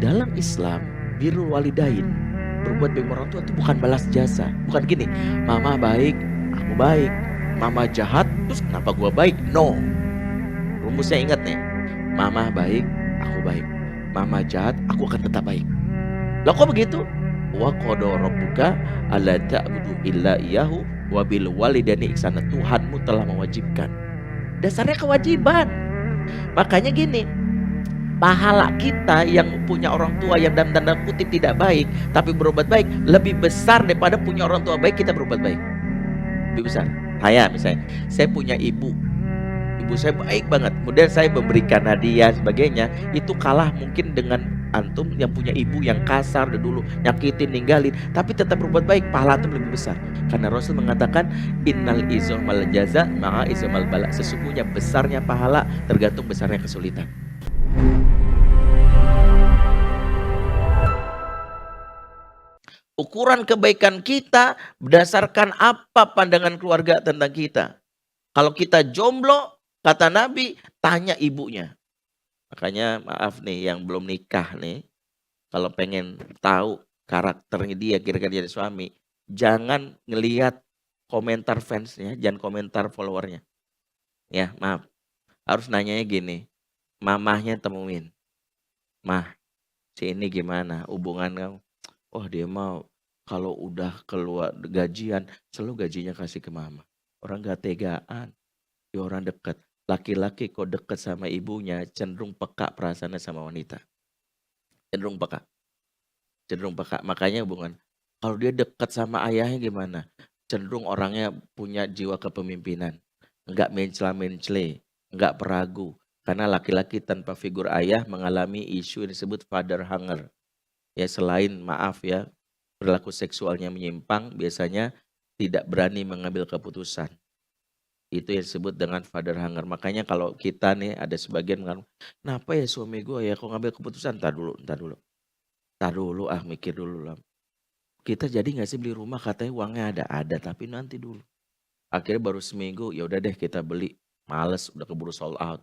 Dalam Islam, birrul walidain, berbuat baik orang tua itu bukan balas jasa. Bukan gini, mama baik, aku baik. Mama jahat, terus kenapa gua baik? No. Rumusnya ingat nih, mama baik, aku baik. Mama jahat, aku akan tetap baik. Lah kok begitu? Wa qada rabbuka alla ta'budu illa iyyahu wa bil walidaini ihsana. Tuhanmu telah mewajibkan. Dasarnya kewajiban. Makanya gini, pahala kita yang punya orang tua yang dalam tanda kutip tidak baik tapi berbuat baik lebih besar daripada punya orang tua baik kita berbuat baik. Lebih besar. Saya misalnya, saya punya ibu saya baik banget, kemudian saya memberikan hadiah sebagainya, itu kalah mungkin dengan antum yang punya ibu yang kasar dan dulu nyakitin, ninggalin, tapi tetap berbuat baik, pahala itu lebih besar. Karena Rasul mengatakan innal izomal jaza ma'a izomal bala, sesungguhnya besarnya pahala tergantung besarnya kesulitan. Ukuran kebaikan kita berdasarkan apa pandangan keluarga tentang kita. Kalau kita jomblo, kata Nabi, tanya ibunya. Makanya maaf nih yang belum nikah nih, kalau pengen tahu karakternya dia kira-kira jadi suami, jangan ngelihat komentar fansnya, jangan komentar followernya. Ya maaf, harus nanyanya gini, mamahnya temuin. Mah, si ini gimana hubungan kamu? Oh dia mau kalau udah keluar gajian, selalu gajinya kasih ke mama. Orang gak tegaan, dia orang dekat. Laki-laki kok dekat sama ibunya cenderung peka perasaannya sama wanita. Cenderung peka. Cenderung peka. Makanya hubungan. Kalau dia dekat sama ayahnya gimana? Cenderung orangnya punya jiwa kepemimpinan. Enggak mencela-mencele. Enggak peragu. Karena laki-laki tanpa figur ayah mengalami isu yang disebut father hunger. Ya selain maaf ya, perilaku seksualnya menyimpang, biasanya tidak berani mengambil keputusan. Itu yang disebut dengan father hunger. Makanya kalau kita nih ada sebagian mengatakan, kenapa ya suami gue ya kok ngambil keputusan? Ntar dulu mikir dulu lah. Kita jadi nggak sih beli rumah katanya uangnya ada tapi nanti dulu. Akhirnya baru seminggu ya udah deh kita beli. Males udah keburu sold out.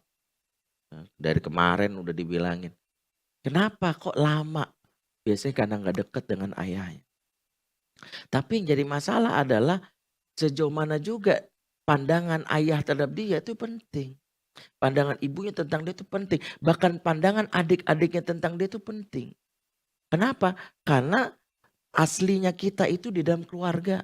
Nah, dari kemarin udah dibilangin. Kenapa kok lama? Biasanya karena nggak deket dengan ayahnya. Tapi yang jadi masalah adalah sejauh mana juga pandangan ayah terhadap dia itu penting. Pandangan ibunya tentang dia itu penting. Bahkan pandangan adik-adiknya tentang dia itu penting. Kenapa? Karena aslinya kita itu di dalam keluarga.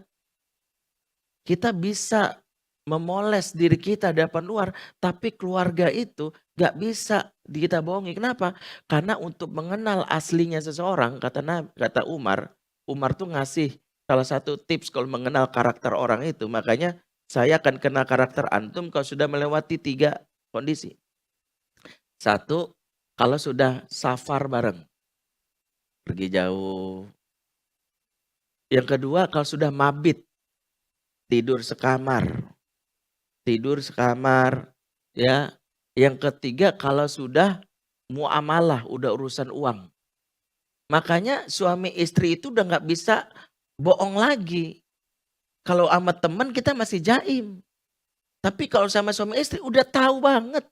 Kita bisa memoles diri kita di depan luar. Tapi keluarga itu gak bisa kita bohongi. Kenapa? Karena untuk mengenal aslinya seseorang, kata Umar tuh ngasih salah satu tips kalau mengenal karakter orang itu. Makanya saya akan kenal karakter antum kalau sudah melewati 3 kondisi. 1, kalau sudah safar bareng, pergi jauh. Yang kedua, kalau sudah mabit, tidur sekamar ya. Yang ketiga, kalau sudah muamalah, udah urusan uang. Makanya suami istri itu udah gak bisa bohong lagi. Kalau sama teman kita masih jaim. Tapi kalau sama suami istri udah tahu banget.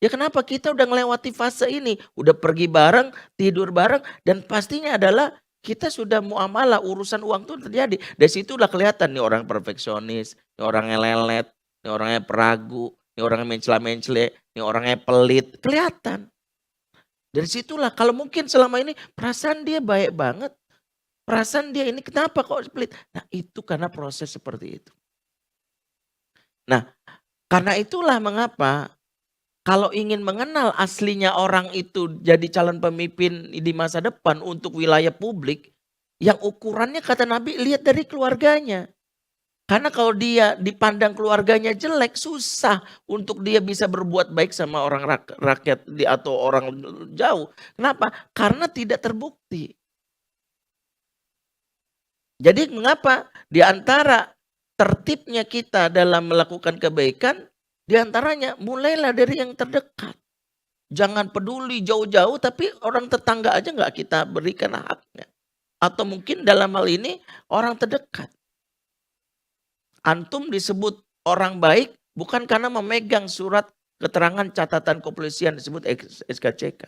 Ya kenapa kita udah ngelewati fase ini. Udah pergi bareng, tidur bareng. Dan pastinya adalah kita sudah muamalah, urusan uang tuh terjadi. Dari situ udah kelihatan nih orang perfeksionis, nih orangnya lelet, nih orangnya peragu, nih orangnya mencela-mencele, nih orangnya pelit. Kelihatan. Dari situlah kalau mungkin selama ini perasaan dia baik banget. Perasaan dia ini kenapa kok pelit? Nah itu karena proses seperti itu. Nah karena itulah mengapa kalau ingin mengenal aslinya orang itu jadi calon pemimpin di masa depan untuk wilayah publik. Yang ukurannya kata Nabi lihat dari keluarganya. Karena kalau dia dipandang keluarganya jelek susah untuk dia bisa berbuat baik sama orang rakyat atau orang jauh. Kenapa? Karena tidak terbukti. Jadi mengapa di antara tertibnya kita dalam melakukan kebaikan, di antaranya mulailah dari yang terdekat. Jangan peduli jauh-jauh tapi orang tetangga aja nggak kita berikan haknya. Atau mungkin dalam hal ini orang terdekat. Antum disebut orang baik bukan karena memegang surat keterangan catatan kepolisian disebut SKCK.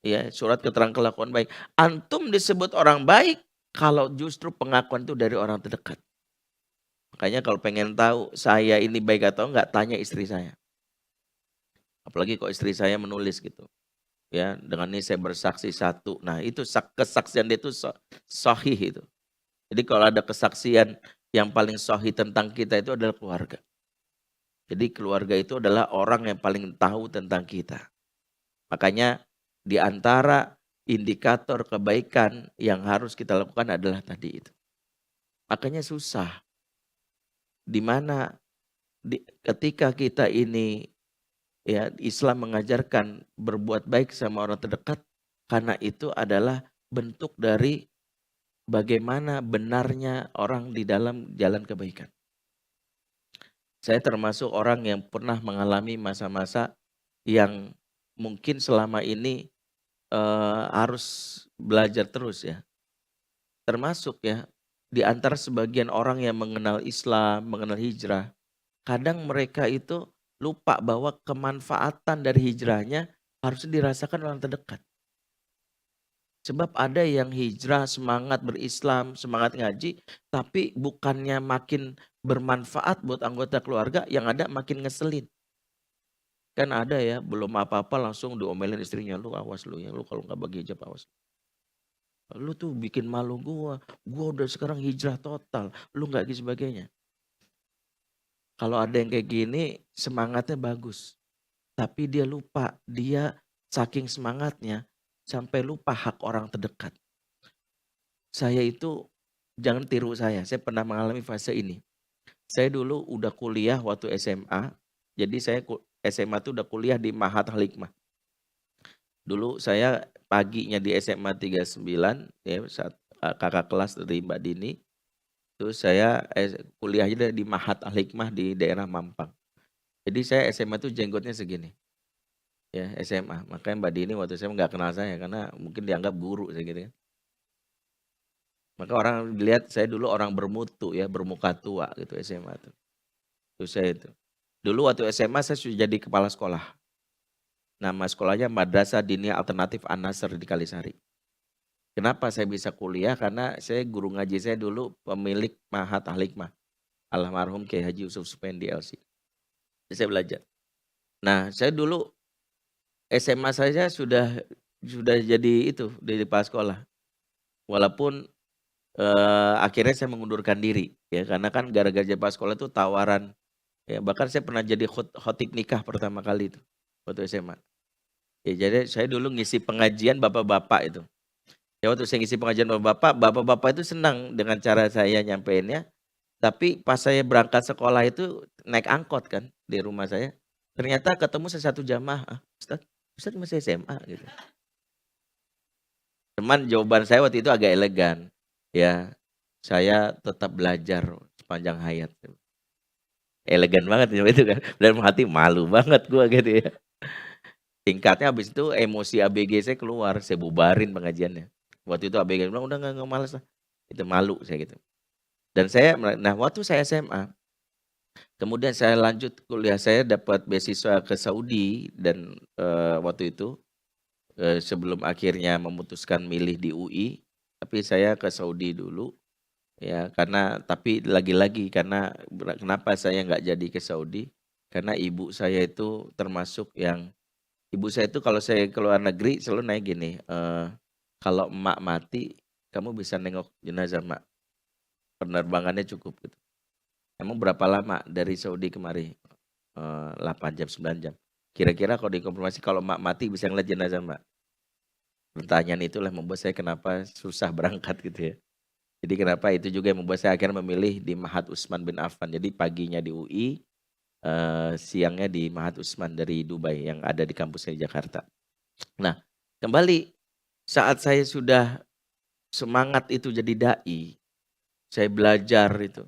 Ya, surat keterangan kelakuan baik. Antum disebut orang baik kalau justru pengakuan itu dari orang terdekat. Makanya kalau pengen tahu saya ini baik atau enggak, tanya istri saya. Apalagi kalau istri saya menulis gitu. Ya, dengan ini saya bersaksi satu. Nah, itu kesaksian dia itu sahih itu. Jadi kalau ada kesaksian yang paling sahih tentang kita itu adalah keluarga. Jadi keluarga itu adalah orang yang paling tahu tentang kita. Makanya di antara indikator kebaikan yang harus kita lakukan adalah tadi itu. Makanya susah. Di mana ketika kita ini ya Islam mengajarkan berbuat baik sama orang terdekat karena itu adalah bentuk dari bagaimana benarnya orang di dalam jalan kebaikan. Saya termasuk orang yang pernah mengalami masa-masa yang mungkin selama ini harus belajar terus ya. Termasuk ya di antara sebagian orang yang mengenal Islam, mengenal hijrah, kadang mereka itu lupa bahwa kemanfaatan dari hijrahnya harus dirasakan orang terdekat. Sebab ada yang hijrah, semangat berislam, semangat ngaji, tapi bukannya makin bermanfaat buat anggota keluarga, yang ada makin ngeselin. Kan ada ya, belum apa-apa langsung diomelin istrinya, "Lu awas lu ya, lu kalau nggak bagi hijab awas. Lu tuh bikin malu gua udah sekarang hijrah total, lu nggak gitu sebagainya." Kalau ada yang kayak gini, semangatnya bagus. Tapi dia lupa, dia saking semangatnya, sampai lupa hak orang terdekat. Saya itu, jangan tiru saya pernah mengalami fase ini. Saya dulu udah kuliah waktu SMA, jadi saya SMA tuh udah kuliah di Mahat Al Hikmah. Dulu saya paginya di SMA 39 ya saat kakak kelas dari Mbak Dini, terus saya kuliahnya di Mahat Al Hikmah di daerah Mampang. Jadi saya SMA tuh jenggotnya segini, ya SMA. Makanya Mbak Dini waktu saya nggak kenal saya karena mungkin dianggap guru saya gitu kan. Maka orang lihat saya dulu orang bermutu ya, bermuka tua gitu SMA tuh. Itu saya itu. Dulu waktu SMA saya sudah jadi kepala sekolah. Nama sekolahnya Madrasah Diniyah Alternatif An-Nasr di Kalisari. Kenapa saya bisa kuliah? Karena saya guru ngaji saya dulu pemilik Mahat Al Hikmah. Almarhum Kiai Haji Yusuf Supendi LC. Jadi saya belajar. Nah, saya dulu SMA saya sudah jadi itu, jadi kepala sekolah. Walaupun akhirnya saya mengundurkan diri ya karena kan gara-gara jadi kepala sekolah itu tawaran ya bahkan saya pernah jadi khotib nikah pertama kali itu waktu SMA. Ya jadi saya dulu ngisi pengajian bapak-bapak itu. Ya waktu saya ngisi pengajian bapak-bapak, bapak-bapak itu senang dengan cara saya nyampeinnya. Tapi pas saya berangkat sekolah itu naik angkot kan di rumah saya. Ternyata ketemu satu jamaah, "Ah, Ustaz masih SMA," gitu. Cuman jawaban saya waktu itu agak elegan. Ya, saya tetap belajar sepanjang hayat. Elegan banget ya itu kan. Dalam hati malu banget gua gitu ya. Singkatnya habis itu emosi ABG saya keluar, saya bubarin pengajiannya. Waktu itu ABG bilang, "Udah nggak males lah." Itu malu saya gitu. Dan saya nah waktu saya SMA, kemudian saya lanjut kuliah saya dapat beasiswa ke Saudi dan, waktu itu, sebelum akhirnya memutuskan milih di UI, tapi saya ke Saudi dulu ya karena tapi lagi-lagi karena kenapa saya nggak jadi ke Saudi, karena ibu saya itu termasuk yang ibu saya itu kalau saya ke luar negeri selalu naik gini, "Kalau emak mati, kamu bisa nengok jenazah emak, penerbangannya cukup," gitu. "Emang berapa lama dari Saudi kemari?" 8 jam, 9 jam. "Kira-kira kalau dikonfirmasi kalau emak mati bisa ngeliat jenazah emak?" Pertanyaan itulah membuat saya kenapa susah berangkat gitu ya. Jadi kenapa itu juga yang membuat saya akhirnya memilih di Mahat Utsman bin Affan. Jadi paginya di UI, siangnya di Mahat Utsman dari Dubai yang ada di kampusnya di Jakarta. Nah, kembali saat saya sudah semangat itu jadi dai, saya belajar itu.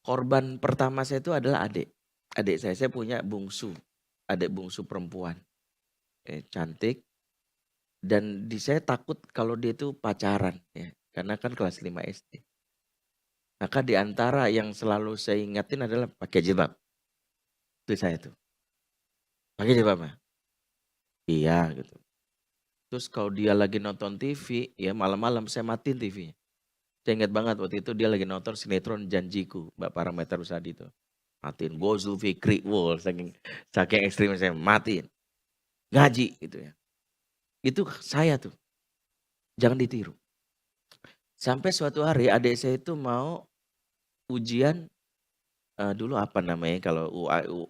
Korban pertama saya itu adalah adik. Adik saya punya bungsu, adik bungsu perempuan. Cantik dan saya takut kalau dia itu pacaran ya, karena kan kelas 5 SD. Maka di antara yang selalu saya ingatin adalah pakai jilbab. Itu saya tuh, pakai jilbab, Mah? Iya gitu. Terus kalau dia lagi nonton TV, ya malam-malam saya matiin TV-nya. Saya ingat banget waktu itu dia lagi nonton sinetron Janjiku, Mbak Parameter Rusadi itu. Matiin, Go Zulfikri, wow, saking ekstrimnya saya matiin. Ngaji gitu ya. Itu saya tuh, jangan ditiru. Sampai suatu hari adik saya itu mau ujian, dulu apa namanya kalau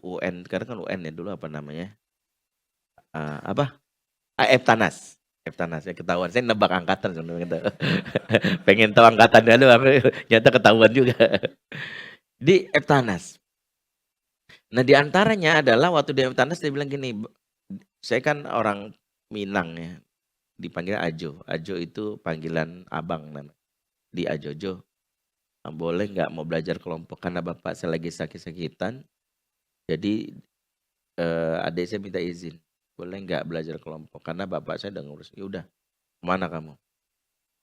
UN, sekarang kan UN ya, dulu apa namanya, apa, Eptanas. Eptanas ya ketahuan, saya nebak angkatan sebenarnya gitu. Pengen tahu angkatan dulu, aku nyata ketahuan juga. Di Eptanas. Nah di antaranya adalah waktu di Eptanas dia bilang gini, saya kan orang Minang ya, dipanggil Ajo. Ajo itu panggilan abang namanya. Di Ajojo, boleh nggak mau belajar kelompok karena bapak saya lagi sakit-sakitan. Jadi adik saya minta izin, boleh nggak belajar kelompok karena bapak saya udah ngurus. Ya udah, kemana kamu?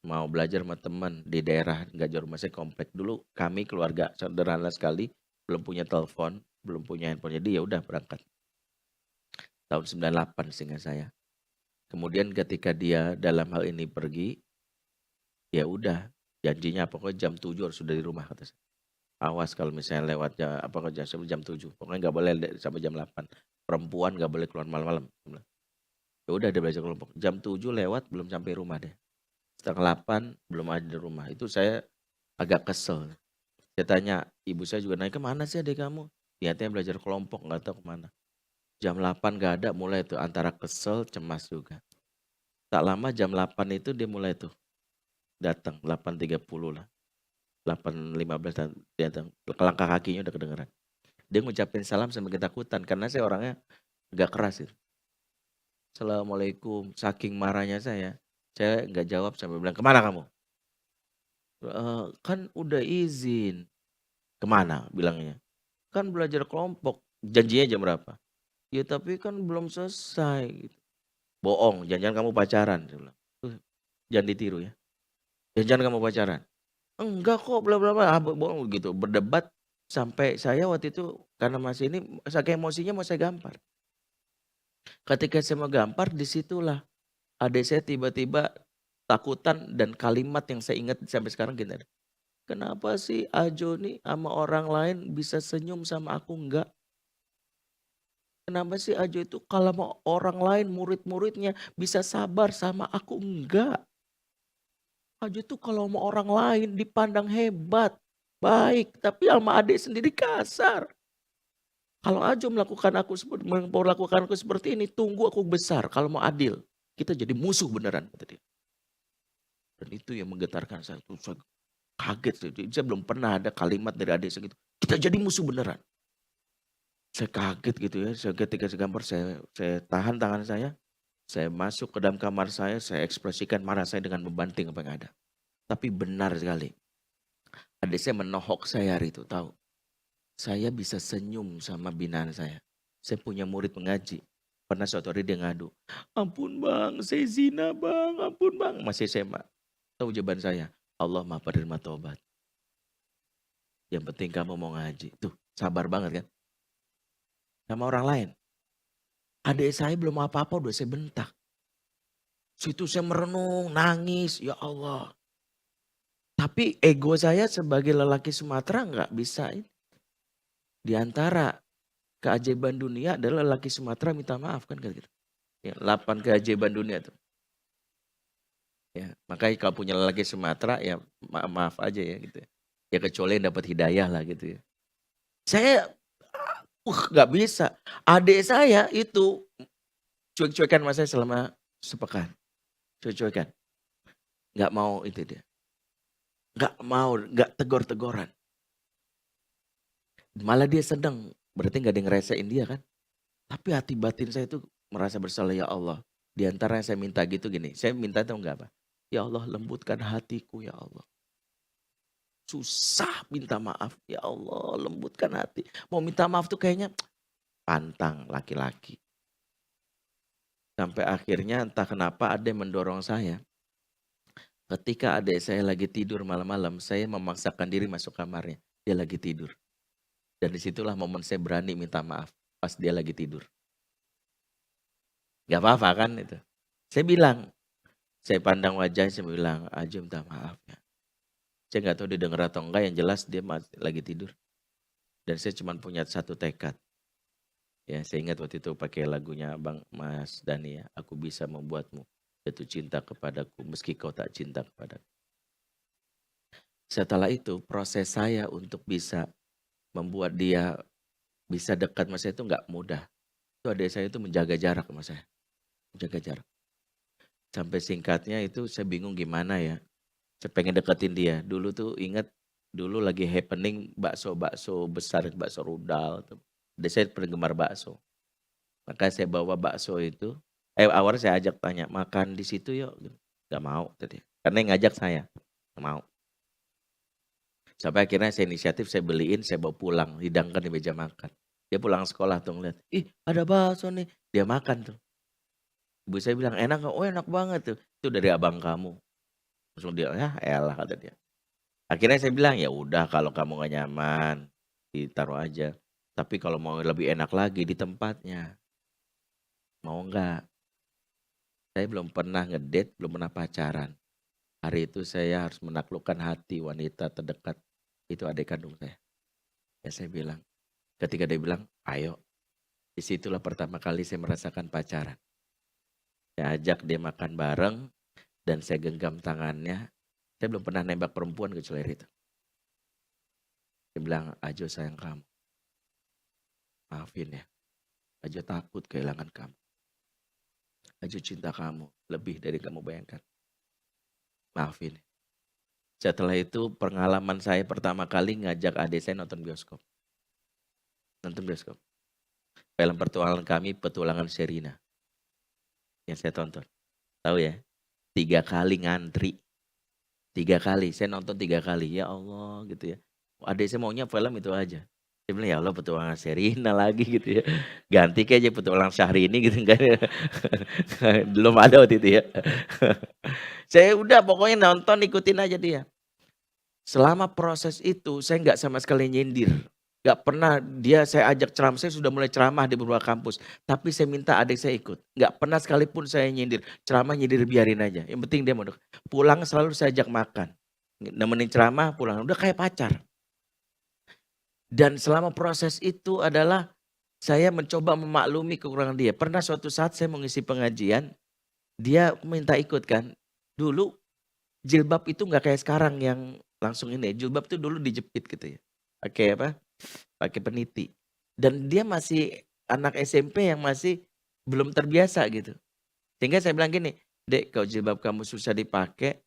Mau belajar sama teman di daerah nggak jauh rumah saya komplek. Dulu kami keluarga sederhana sekali, belum punya telepon, belum punya handphone. Jadi ya udah berangkat. Tahun 98 seingat saya. Kemudian ketika dia dalam hal ini pergi, ya udah janjinya pokoknya jam 7 harus sudah di rumah kata saya. Awas kalau misalnya lewat jam 7. Pokoknya nggak boleh sampai jam 8. Perempuan nggak boleh keluar malam-malam. Ya udah dia belajar kelompok. Jam 7 lewat belum sampai rumah deh. Setengah 8 belum ada di rumah. Itu saya agak kesel. Saya tanya, ibu saya juga nanya, kemana sih adik kamu? Ternyata belajar kelompok, nggak tahu kemana. Jam 8 nggak ada, mulai tuh antara kesel, cemas juga. Tak lama jam 8 itu dia mulai tuh datang, 8.30 lah. 8.15 datang, langkah kakinya udah kedengeran. Dia ngucapin salam sambil ketakutan, karena saya orangnya agak keras itu. Assalamualaikum, saking marahnya saya nggak jawab sampai bilang, kemana kamu? Kan udah izin. Kemana bilangnya? Kan belajar kelompok, janjinya jam berapa? Ya tapi kan belum selesai. Gitu. Bohong, jangan kamu pacaran. Saya bilang. Jangan ditiru ya. Jangan kamu pacaran. Enggak kok, bla bla bla, bohong gitu. Berdebat sampai saya waktu itu karena masih ini saking emosinya mau saya gampar. Ketika saya mau gampar, disitulah adik saya tiba-tiba takutan dan kalimat yang saya ingat sampai sekarang gini. Kenapa sih Ajo nih sama orang lain bisa senyum sama aku enggak? Kenapa sih Ajo itu kalau mau orang lain murid-muridnya bisa sabar sama aku enggak? Ajo tuh kalau mau orang lain dipandang hebat, baik, tapi sama adik sendiri kasar. Kalau Ajo melakukan aku seperti ini, tunggu aku besar. Kalau mau adil, kita jadi musuh beneran kata dia. Dan itu yang menggetarkan saya. Saya kaget, saya belum pernah ada kalimat dari adik segitu. Kita jadi musuh beneran. Saya kaget gitu ya, ketika saya gambar saya tahan tangan saya masuk ke dalam kamar saya ekspresikan marah saya dengan membanting apa yang ada. Tapi benar sekali, adik saya menohok saya hari itu, tahu. Saya bisa senyum sama binaan saya. Saya punya murid mengaji, pernah suatu hari dia ngadu, ampun bang, saya zina bang, ampun bang. Masih SMA, tahu jawaban saya, Allah maha penerima taubat. Yang penting kamu mau ngaji, tuh sabar banget kan. Sama orang lain. Adik saya belum apa-apa udah saya bentak. Situ saya merenung, nangis, ya Allah. Tapi ego saya sebagai lelaki Sumatera nggak bisa. Di antara keajaiban dunia adalah lelaki Sumatera minta maaf kan gitu. Ya, 8 keajaiban dunia tuh. Ya, makanya kalau punya lelaki Sumatera ya maaf aja ya gitu. Ya kecuali yang dapat hidayah lah gitu ya. Saya nggak bisa. Adik saya itu cuek-cuekan sama saya selama sepekan. Cuek-cuekan. Nggak mau itu dia. Nggak mau, nggak tegor-tegoran. Malah dia sedang, berarti nggak ada yang ngeresain dia kan. Tapi hati batin saya itu merasa bersalah, ya Allah. Di antara yang saya minta gitu gini, saya minta tahu nggak apa? Ya Allah lembutkan hatiku ya Allah. Susah minta maaf, ya Allah lembutkan hati. Mau minta maaf tuh kayaknya pantang laki-laki. Sampai akhirnya entah kenapa ada yang mendorong saya. Ketika adik saya lagi tidur malam-malam, saya memaksakan diri masuk kamarnya. Dia lagi tidur. Dan disitulah momen saya berani minta maaf pas dia lagi tidur. Gak apa-apa kan itu. Saya bilang, saya pandang wajahnya, saya bilang, "Ajo minta maaf ya." Saya nggak tahu dia dengar atau enggak, yang jelas dia lagi tidur. Dan saya cuma punya satu tekad. Ya, saya ingat waktu itu pakai lagunya Bang Mas Dani ya, "Aku bisa membuatmu jatuh cinta kepadaku meski kau tak cinta kepadaku." Setelah itu proses saya untuk bisa membuat dia bisa dekat sama saya itu nggak mudah. Itu adik saya itu menjaga jarak sama saya, menjaga jarak. Sampai singkatnya itu saya bingung gimana ya, saya pengen deketin dia. Dulu tuh ingat, dulu lagi happening bakso-bakso besar, bakso rudal tuh. Adik saya penggemar bakso. Maka saya bawa bakso itu, awalnya saya ajak tanya, "Makan di situ yuk," gitu. Nggak mau tadi, karena yang ngajak saya, nggak mau. Sampai akhirnya saya inisiatif, saya beliin, saya bawa pulang, hidangkan di meja makan. Dia pulang sekolah tuh ngeliat, "Ih ada bakso nih," dia makan tuh. Ibu saya bilang, "Enak nggak?" "Oh enak banget tuh." "Itu dari abang kamu." Langsung dia, "Yah elah," kata dia. Akhirnya saya bilang, "Ya udah kalau kamu nggak nyaman, ditaruh aja. Tapi kalau mau lebih enak lagi di tempatnya, mau nggak?" Saya belum pernah ngedate, belum pernah pacaran. Hari itu saya harus menaklukkan hati wanita terdekat, itu adik kandung saya. Ya saya bilang, ketika dia bilang, "Ayo." Disitulah pertama kali saya merasakan pacaran. Saya ajak dia makan bareng dan saya genggam tangannya. Saya belum pernah nembak perempuan kecuali hari itu. Dia bilang, "Ajo sayang kamu, maafin ya. Ajo takut kehilangan kamu. Ajo cinta kamu lebih dari kamu bayangkan. Maafin." Setelah itu pengalaman saya pertama kali ngajak adik saya nonton bioskop. Nonton bioskop. Film petualangan kami, Petualangan Sherina. Yang saya tonton. Tahu ya? 3 kali ngantri. 3 kali, saya nonton 3 kali. Ya Allah gitu ya. Adik saya maunya film itu aja. Dia bilang, "Ya Allah Petualangan Sherina lagi," gitu ya. "Ganti ke aja Petualangan Syahrini," gitu kan. Belum ada waktu itu ya. Saya udah pokoknya nonton ikutin aja dia. Selama proses itu saya nggak sama sekali nyindir. Nggak pernah dia saya ajak ceramah, saya sudah mulai ceramah di beberapa kampus. Tapi saya minta adik saya ikut. Nggak pernah sekalipun saya nyindir. Ceramah nyindir biarin aja. Yang penting dia mau pulang selalu saya ajak makan. Nemenin ceramah pulang. Udah kayak pacar. Dan selama proses itu adalah saya mencoba memaklumi kekurangan dia. Pernah suatu saat saya mengisi pengajian, dia minta ikut kan. Dulu jilbab itu nggak kayak sekarang yang langsung ini. Jilbab itu dulu dijepit gitu ya. Pakai apa? Pakai peniti. Dan dia masih anak SMP yang masih belum terbiasa gitu. Sehingga saya bilang gini, "Dek, kalau jilbab kamu susah dipakai,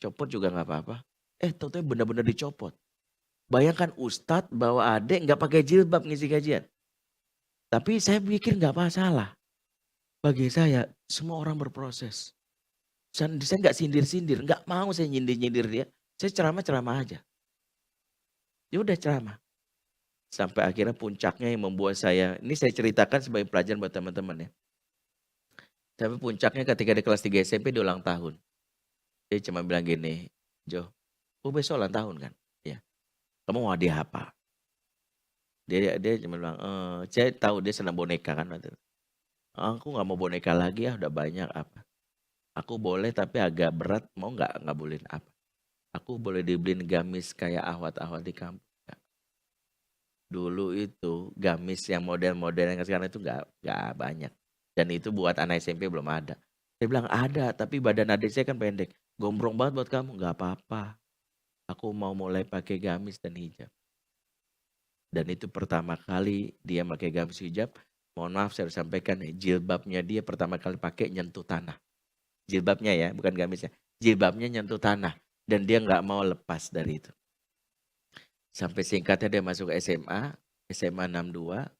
copot juga nggak apa-apa." Tahu-tahu benar-benar dicopot. Bayangkan ustadz bawa adek nggak pakai jilbab ngisi kajian. Tapi saya pikir nggak masalah. Bagi saya, semua orang berproses. Saya nggak sindir-sindir, nggak mau saya nyindir-nyindir dia. Saya ceramah-ceramah aja. Ya udah ceramah. Sampai akhirnya puncaknya yang membuat saya, ini saya ceritakan sebagai pelajaran buat teman-teman ya. Sampai puncaknya ketika di kelas 3 SMP dia ulang tahun. Dia cuma bilang gini, "Jo, besok ulang tahun kan? Ya. Kamu mau hadiah apa?" Dia cuma bilang, saya tahu dia senang boneka kan waktu itu. "Aku nggak mau boneka lagi ya, udah banyak apa. Aku boleh tapi agak berat, mau nggak bolehin apa? Aku boleh dibeliin gamis kayak ahwat-ahwat di kampung nggak?" Dulu itu gamis yang model-model yang sekarang itu nggak banyak. Dan itu buat anak SMP belum ada. Saya bilang, "Ada, tapi badan adik saya kan pendek. Gombrong banget buat kamu." "Nggak apa-apa. Aku mau mulai pakai gamis dan hijab." Dan itu pertama kali dia pakai gamis hijab. Mohon maaf saya harus sampaikan, jilbabnya dia pertama kali pakai nyentuh tanah. Jilbabnya ya, bukan gamisnya. Jilbabnya nyentuh tanah. Dan dia nggak mau lepas dari itu. Sampai singkatnya dia masuk SMA, SMA 62,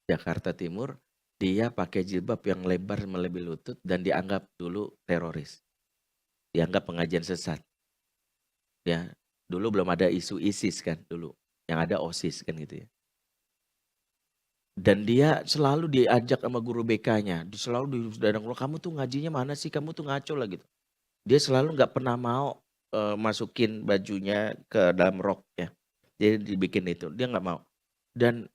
Jakarta Timur. Dia pakai jilbab yang lebar melebihi lutut dan dianggap dulu teroris. Dianggap pengajian sesat. Ya, dulu belum ada isu ISIS kan dulu. Yang ada OSIS kan gitu ya. Dan dia selalu diajak sama guru BK-nya. Selalu didadang, "Kamu tuh ngajinya mana sih? Kamu tuh ngaco lah," gitu. Dia selalu nggak pernah mau masukin bajunya ke dalam rok ya. Jadi dibikin itu, dia nggak mau. Dan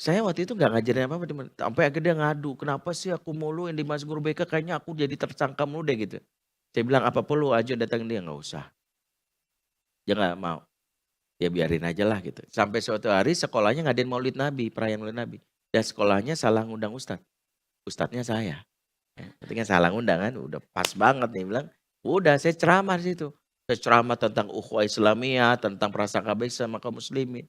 Saya waktu itu nggak ngajarin apa-apa, sampai akhirnya dia ngadu, "Kenapa sih aku mulu yang dimas guru BK, kayaknya aku jadi tersangka mulu deh," gitu. Saya bilang, "Apa perlu aja datangin dia?" "Nggak usah." Dia nggak mau. Ya biarin aja lah gitu. Sampai suatu hari sekolahnya ngadain Maulid Nabi, perayaan Maulid Nabi. Dan sekolahnya salah ngundang ustad. Ustadznya saya. Ya, ketika salah ngundang kan udah pas banget nih bilang, udah saya ceramah di situ. Saya ceramah tentang ukhuwah Islamiyah, tentang prasangka baik sama kaum muslimin.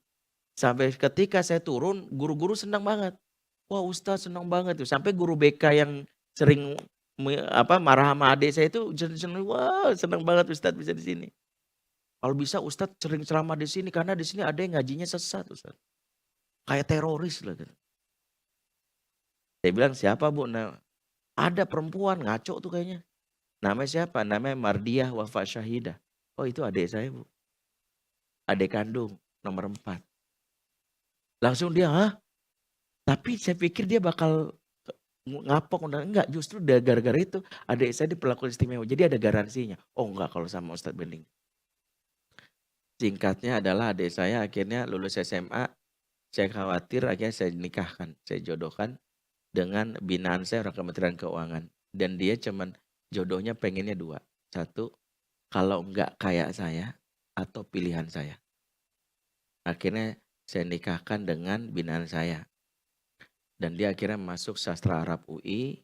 Sampai ketika saya turun, guru-guru senang banget. Wah Ustadz senang banget tuh. Sampai guru BK yang sering marah sama adik saya itu senang, wah senang banget Ustadz bisa di sini. Kalau bisa Ustadz sering ceramah di sini karena di sini ada yang ngajinya sesat Ustadz. Kayak teroris lah gitu. Saya bilang siapa Bu? Nah, ada perempuan ngaco tuh kayaknya. Namanya siapa? Namanya Mardiah Wafa Syahidah. Oh itu adik saya Bu. Adik kandung nomor 4. Langsung dia, hah? Tapi saya pikir dia bakal ngapok. Enggak, justru gara-gara itu adik saya diperlakukan istimewa. Jadi ada garansinya. Oh enggak kalau sama Ustadz Bening. Singkatnya adalah adik saya akhirnya lulus SMA. Saya khawatir akhirnya saya nikahkan. Saya jodohkan dengan binaan saya orang Kementerian Keuangan. Dan dia cuman jodohnya pengennya 2. 1, kalau enggak kayak saya atau pilihan saya. Akhirnya saya nikahkan dengan binaan saya. Dan dia akhirnya masuk sastra Arab UI.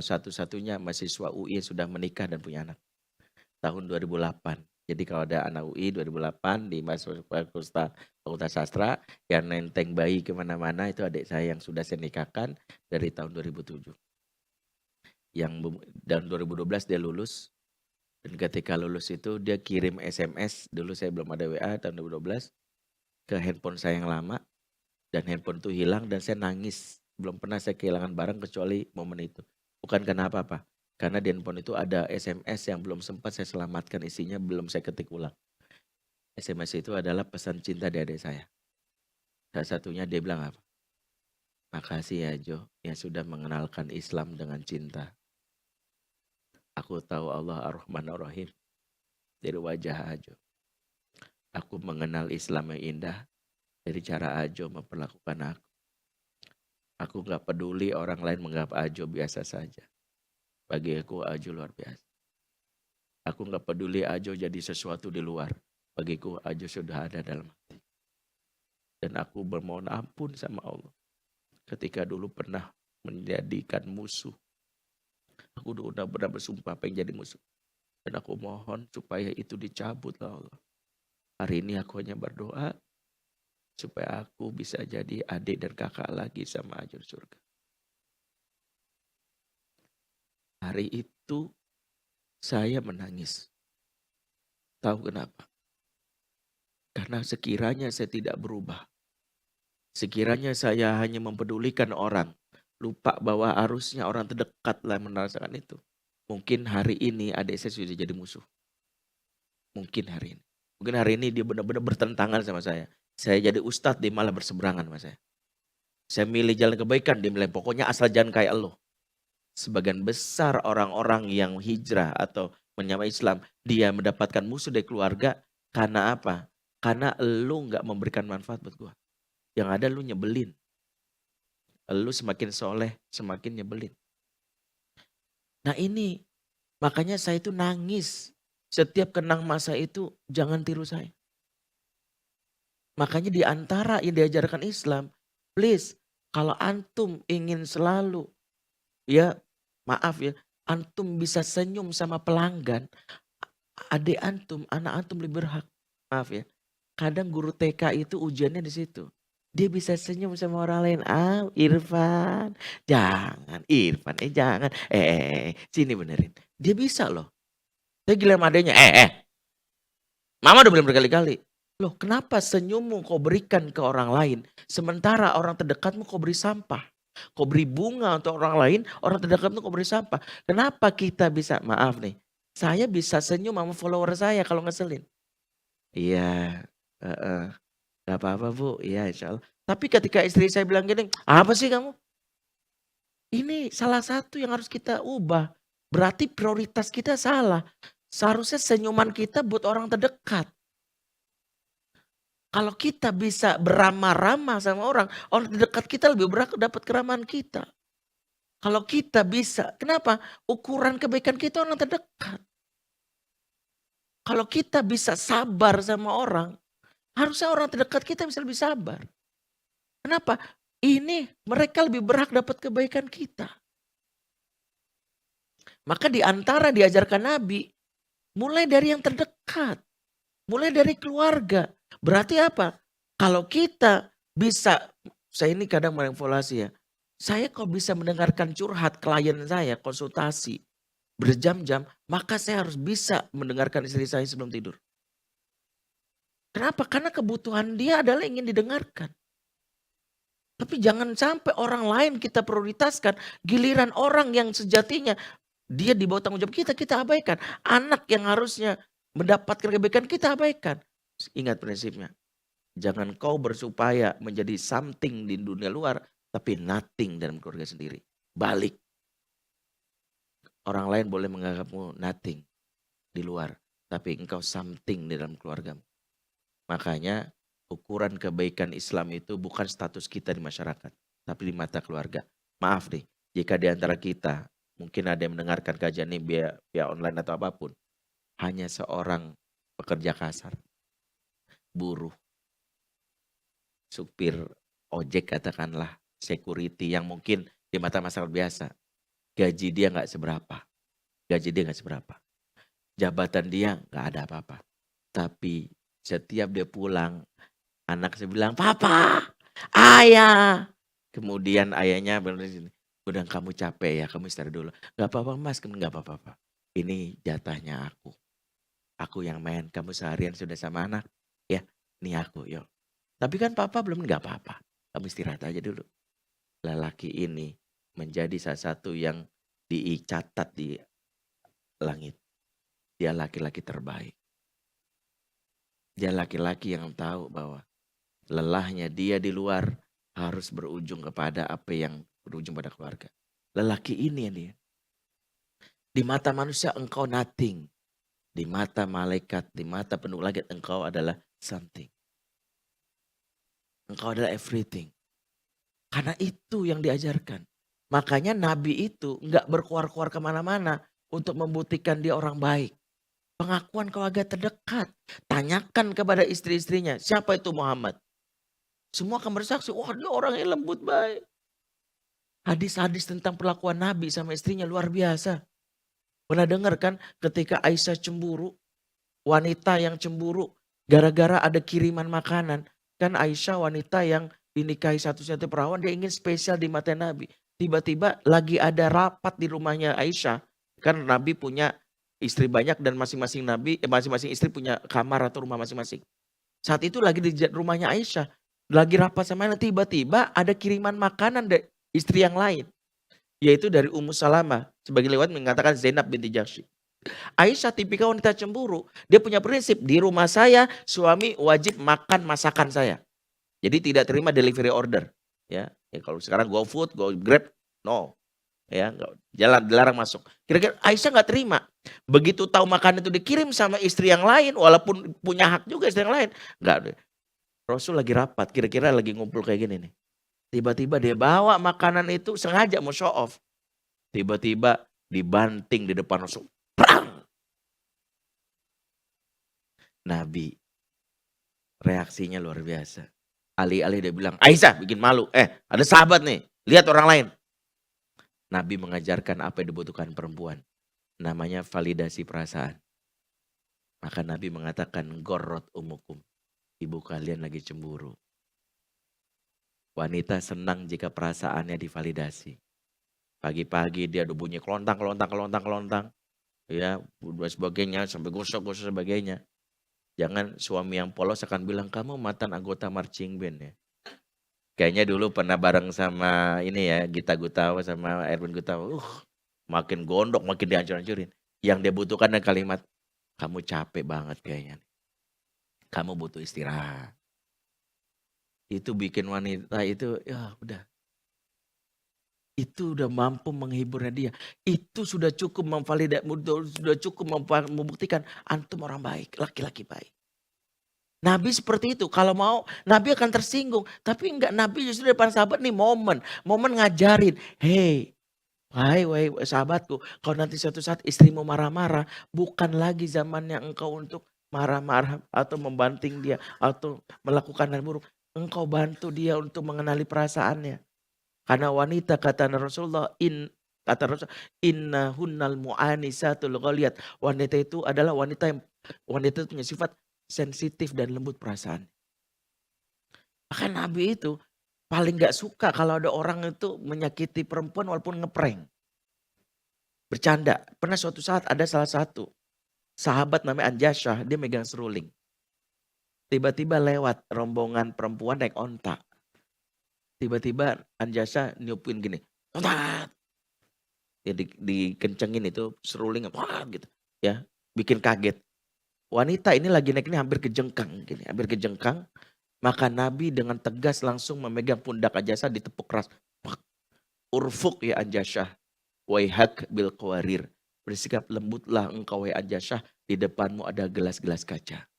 Satu-satunya mahasiswa UI yang sudah menikah dan punya anak. Tahun 2008. Jadi kalau ada anak UI 2008 di Fakultas Sastra yang nenteng bayi kemana-mana itu adik saya yang sudah saya nikahkan dari tahun 2007. Yang dan 2012 dia lulus. Dan ketika lulus itu dia kirim SMS, dulu saya belum ada WA tahun 2012, ke handphone saya yang lama. Dan handphone itu hilang dan saya nangis. Belum pernah saya kehilangan barang kecuali momen itu. Bukan karena apa-apa. Karena di handphone itu ada SMS yang belum sempat saya selamatkan isinya, belum saya ketik ulang. SMS itu adalah pesan cinta dari adik saya. Salah satunya dia bilang apa? Makasih ya Jo yang sudah mengenalkan Islam dengan cinta. Aku tahu Allah Ar-Rahman Ar-Rahim dari wajah Ajo. Aku mengenal Islam yang indah dari cara Ajo memperlakukan aku. Aku gak peduli orang lain menganggap Ajo biasa saja. Bagi aku Ajo luar biasa. Aku gak peduli Ajo jadi sesuatu di luar. Bagiku Ajo sudah ada dalam hati. Dan aku bermohon ampun sama Allah. Ketika dulu pernah menjadikan musuh. Aku udah pernah bersumpah pengen jadi musuh. Dan aku mohon supaya itu dicabut Allah. Hari ini aku hanya berdoa. Supaya aku bisa jadi adik dan kakak lagi sama Ajo di surga. Hari itu saya menangis. Tahu kenapa? Karena sekiranya saya tidak berubah. Sekiranya saya hanya mempedulikan orang. Lupa bahwa harusnya orang terdekat lah merasakan itu. Mungkin hari ini adik saya sudah jadi musuh. Mungkin hari ini. Mungkin hari ini dia benar-benar bertentangan sama saya. Saya jadi ustadz, dia malah berseberangan sama saya. Saya milih jalan kebaikan, dia milih pokoknya asal jangan kayak lo. Sebagian besar orang-orang yang hijrah atau menyamai Islam, dia mendapatkan musuh dari keluarga karena apa? Karena lu nggak memberikan manfaat buat gua. Yang ada lu nyebelin. Lu semakin soleh, semakin nyebelin. Nah ini, makanya saya itu nangis. Setiap kenang masa itu, jangan tiru saya. Makanya di antara yang diajarkan Islam, please, kalau antum ingin selalu, ya maaf ya, antum bisa senyum sama pelanggan, adik antum, anak antum lebih berhak. Maaf ya, kadang guru TK itu ujiannya di situ. Dia bisa senyum sama orang lain. Ah, Irfan. Jangan, Irfan. Jangan. Sini benerin. Dia bisa loh. Saya gila sama adanya. Mama udah bilang berkali-kali. Loh kenapa senyummu kau berikan ke orang lain. Sementara orang terdekatmu kau beri sampah. Kau beri bunga untuk orang lain. Orang terdekatmu kau beri sampah. Kenapa kita bisa, maaf nih. Saya bisa senyum sama follower saya kalau ngeselin. Iya. Gak apa-apa Bu, iya insya Allah. Tapi ketika istri saya bilang gini, apa sih kamu? Ini salah satu yang harus kita ubah. Berarti prioritas kita salah. Seharusnya senyuman kita buat orang terdekat. Kalau kita bisa beramah-ramah sama orang, orang terdekat kita lebih berhak dapat keramahan kita. Kalau kita bisa, kenapa? Ukuran kebaikan kita orang terdekat. Kalau kita bisa sabar sama orang, harusnya orang terdekat kita bisa lebih sabar. Kenapa? Ini mereka lebih berhak dapat kebaikan kita. Maka di antara diajarkan Nabi, mulai dari yang terdekat. Mulai dari keluarga. Berarti apa? Kalau kita bisa, saya ini kadang mengevaluasi ya. Saya kalau bisa mendengarkan curhat klien saya, konsultasi berjam-jam, maka saya harus bisa mendengarkan istri saya sebelum tidur. Kenapa? Karena kebutuhan dia adalah ingin didengarkan. Tapi jangan sampai orang lain kita prioritaskan, giliran orang yang sejatinya dia di bawah tanggung jawab kita, kita abaikan. Anak yang harusnya mendapatkan kebaikan kita abaikan. Ingat prinsipnya, jangan kau bersupaya menjadi something di dunia luar, tapi nothing dalam keluarga sendiri. Balik. Orang lain boleh menganggapmu nothing di luar, tapi engkau something di dalam keluargamu. Makanya ukuran kebaikan Islam itu bukan status kita di masyarakat, tapi di mata keluarga. Maaf nih, jika di antara kita mungkin ada yang mendengarkan kajian ini via online atau apapun, hanya seorang pekerja kasar, buruh, supir ojek katakanlah, security yang mungkin di mata masyarakat biasa, gaji dia nggak seberapa, jabatan dia nggak ada apa-apa, tapi setiap dia pulang, anak saya bilang, "Papa, ayah." Kemudian ayahnya benar sini, "Udah kamu capek ya, kamu istirahat dulu." "Gak apa-apa mas, gak apa-apa. Ini jatahnya aku. Aku yang main, kamu seharian sudah sama anak. Ya, ini aku, yuk." Tapi kan papa belum, gak apa-apa. Kamu istirahat aja dulu. Lelaki ini menjadi salah satu yang dicatat di langit. Dia laki-laki terbaik. Dia laki-laki yang tahu bahwa lelahnya dia di luar harus berujung kepada apa yang berujung pada keluarga. Lelaki ini yang dia. Di mata manusia engkau nothing. Di mata malaikat, di mata penuh langit engkau adalah something. Engkau adalah everything. Karena itu yang diajarkan. Makanya Nabi itu enggak berkuar-kuar kemana-mana untuk membuktikan dia orang baik. Pengakuan keluarga terdekat. Tanyakan kepada istri-istrinya, siapa itu Muhammad? Semua akan bersaksi, wah dia orang yang lembut baik. Hadis-hadis tentang perlakuan Nabi sama istrinya luar biasa. Pernah dengar kan ketika Aisyah cemburu, wanita yang cemburu gara-gara ada kiriman makanan. Kan Aisyah wanita yang dinikahi satu-satunya perawan, dia ingin spesial di mata Nabi. Tiba-tiba lagi ada rapat di rumahnya Aisyah. Kan Nabi punya istri banyak dan masing-masing masing-masing istri punya kamar atau rumah masing-masing. Saat itu lagi di rumahnya Aisyah, lagi rapat sama Aisyah, tiba-tiba ada kiriman makanan dari istri yang lain, yaitu dari Ummu Salamah. Sebagai lewat mengatakan Zainab binti Jahsy. Aisyah tipikal wanita cemburu, dia punya prinsip, di rumah saya suami wajib makan masakan saya. Jadi tidak terima delivery order. Ya kalau sekarang GoFood, Grab, no. Ya, jalan dilarang masuk. Kira-kira Aisyah nggak terima. Begitu tahu makanan itu dikirim sama istri yang lain, walaupun punya hak juga istri yang lain, nggak. Rasul lagi rapat, kira-kira lagi ngumpul kayak gini nih. Tiba-tiba dia bawa makanan itu sengaja mau show off. Tiba-tiba dibanting di depan Rasul. Perang. Nabi reaksinya luar biasa. Alih-alih dia bilang, Aisyah bikin malu. Ada sahabat nih, lihat orang lain. Nabi mengajarkan apa yang dibutuhkan perempuan. Namanya validasi perasaan. Maka Nabi mengatakan, gorrot umukum. Ibu kalian lagi cemburu. Wanita senang jika perasaannya divalidasi. Pagi-pagi dia udah bunyi kelontang. Ya, dan sebagainya, sampai gosok-gosok sebagainya. Jangan suami yang polos akan bilang, kamu mantan anggota marching band ya. Kayaknya dulu pernah bareng sama ini ya, Gita Gutawa sama Erwin Gutawa. Makin gondok, makin dihancur-hancurin. Yang dia butuhkan adalah kalimat, kamu capek banget kayaknya. Kamu butuh istirahat. Itu bikin wanita itu, ya udah. Itu udah mampu menghiburnya dia. Itu sudah cukup memvalidasi, sudah cukup membuktikan antum orang baik, laki-laki baik. Nabi seperti itu, kalau mau Nabi akan tersinggung. Tapi enggak, Nabi justru depan sahabat nih momen ngajarin. Hei, wahai sahabatku, kalau nanti suatu saat istrimu marah-marah, bukan lagi zamannya engkau untuk marah-marah atau membanting dia atau melakukan hal buruk. Engkau bantu dia untuk mengenali perasaannya. Karena wanita kata Rasulullah, kata Rasul, inna hunnal mu'anisatul ghaliyat. Wanita itu adalah wanita itu punya sifat sensitif dan lembut perasaan. Maka Nabi itu paling gak suka kalau ada orang itu menyakiti perempuan walaupun ngeprank. Bercanda. Pernah suatu saat ada salah satu sahabat namanya Anjasyah, dia megang seruling. Tiba-tiba lewat rombongan perempuan naik onta. Tiba-tiba Anjasyah niupin gini. Onta. Ya dikencengin itu seruling gitu. Ya, bikin kaget. Wanita ini lagi naik ini hampir kejengkang gini, hampir kejengkang. Maka Nabi dengan tegas langsung memegang pundak Anjasyah ditepuk keras. Urfuk ya Anjasyah. Waihak bil qawarir. Bersikap lembutlah engkau wahai Anjasyah, di depanmu ada gelas-gelas kaca.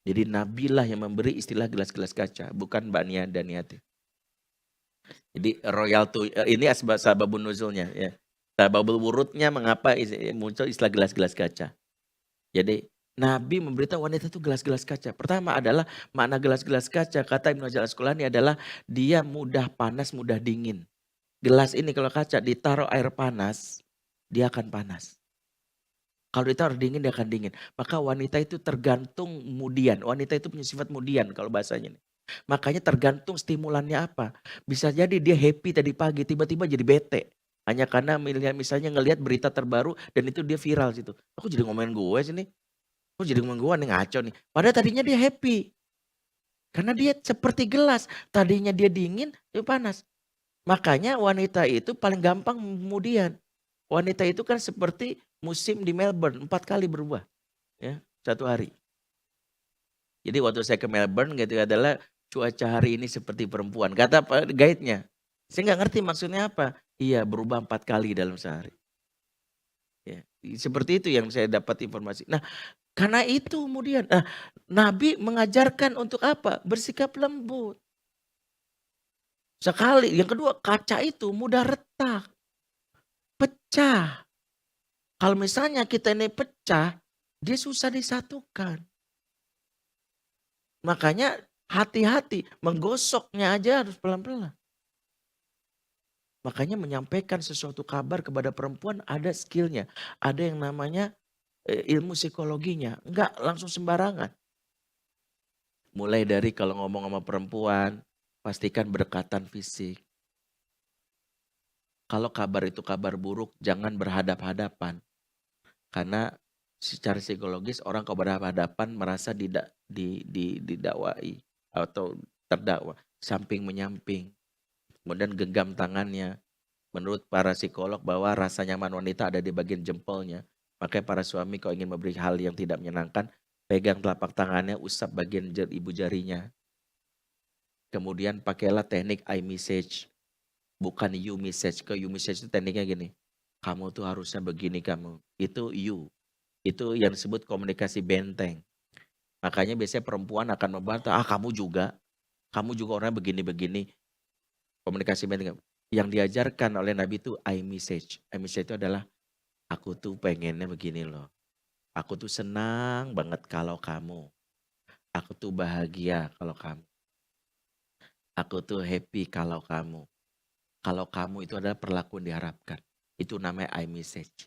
Jadi Nabi lah yang memberi istilah gelas-gelas kaca, bukan Mbak Nia dan Niati. Jadi royal tuh ini sababun nuzulnya ya. Sababul wurudnya mengapa muncul istilah gelas-gelas kaca. Jadi Nabi memberitahu wanita itu gelas-gelas kaca. Pertama adalah makna gelas-gelas kaca, kata Ibnu Hajar Al-Asqalani adalah dia mudah panas, mudah dingin. Gelas ini kalau kaca ditaruh air panas, dia akan panas. Kalau ditaruh dingin, dia akan dingin. Maka wanita itu tergantung mudian. Wanita itu punya sifat mudian kalau bahasanya. Makanya tergantung stimulannya apa. Bisa jadi dia happy tadi pagi, tiba-tiba jadi bete. Hanya karena misalnya ngelihat berita terbaru dan itu dia viral situ. Aku jadi ngomongin gue sini. Aku jadi ngomongin gue nih, ngaco nih. Padahal tadinya dia happy. Karena dia seperti gelas. Tadinya dia dingin, dia panas. Makanya wanita itu paling gampang kemudian. Wanita itu kan seperti musim di Melbourne, 4 kali berubah ya, 1 hari. Jadi waktu saya ke Melbourne gitu adalah cuaca hari ini seperti perempuan. Kata guide-nya, saya nggak ngerti maksudnya apa. Iya, berubah 4 kali dalam sehari. Ya, seperti itu yang saya dapat informasi. Nah, karena itu kemudian Nabi mengajarkan untuk apa? Bersikap lembut. Sekali, yang kedua kaca itu mudah retak, pecah. Kalau misalnya kita ini pecah, dia susah disatukan. Makanya hati-hati, menggosoknya aja harus pelan-pelan. Makanya menyampaikan sesuatu kabar kepada perempuan ada skillnya. Ada yang namanya ilmu psikologinya. Enggak langsung sembarangan. Mulai dari kalau ngomong sama perempuan, pastikan berdekatan fisik. Kalau kabar itu kabar buruk, jangan berhadap-hadapan. Karena secara psikologis orang kalau berhadapan merasa didakwai atau terdakwa, samping menyamping. Kemudian genggam tangannya. Menurut para psikolog bahwa rasa nyaman wanita ada di bagian jempolnya. Makanya para suami kalau ingin memberi hal yang tidak menyenangkan, pegang telapak tangannya, usap bagian ibu jarinya. Kemudian pakailah teknik I message, bukan you message. Ke you message itu tekniknya gini, kamu tuh harusnya begini kamu, itu you. Itu yang disebut komunikasi benteng. Makanya biasanya perempuan akan membantah, kamu juga orangnya begini-begini. Komunikasi benteng. Yang diajarkan oleh Nabi itu I message. I message itu adalah, aku tuh pengennya begini loh. Aku tuh senang banget kalau kamu. Aku tuh bahagia kalau kamu. Aku tuh happy kalau kamu. Kalau kamu itu adalah perlakuan diharapkan. Itu namanya I message.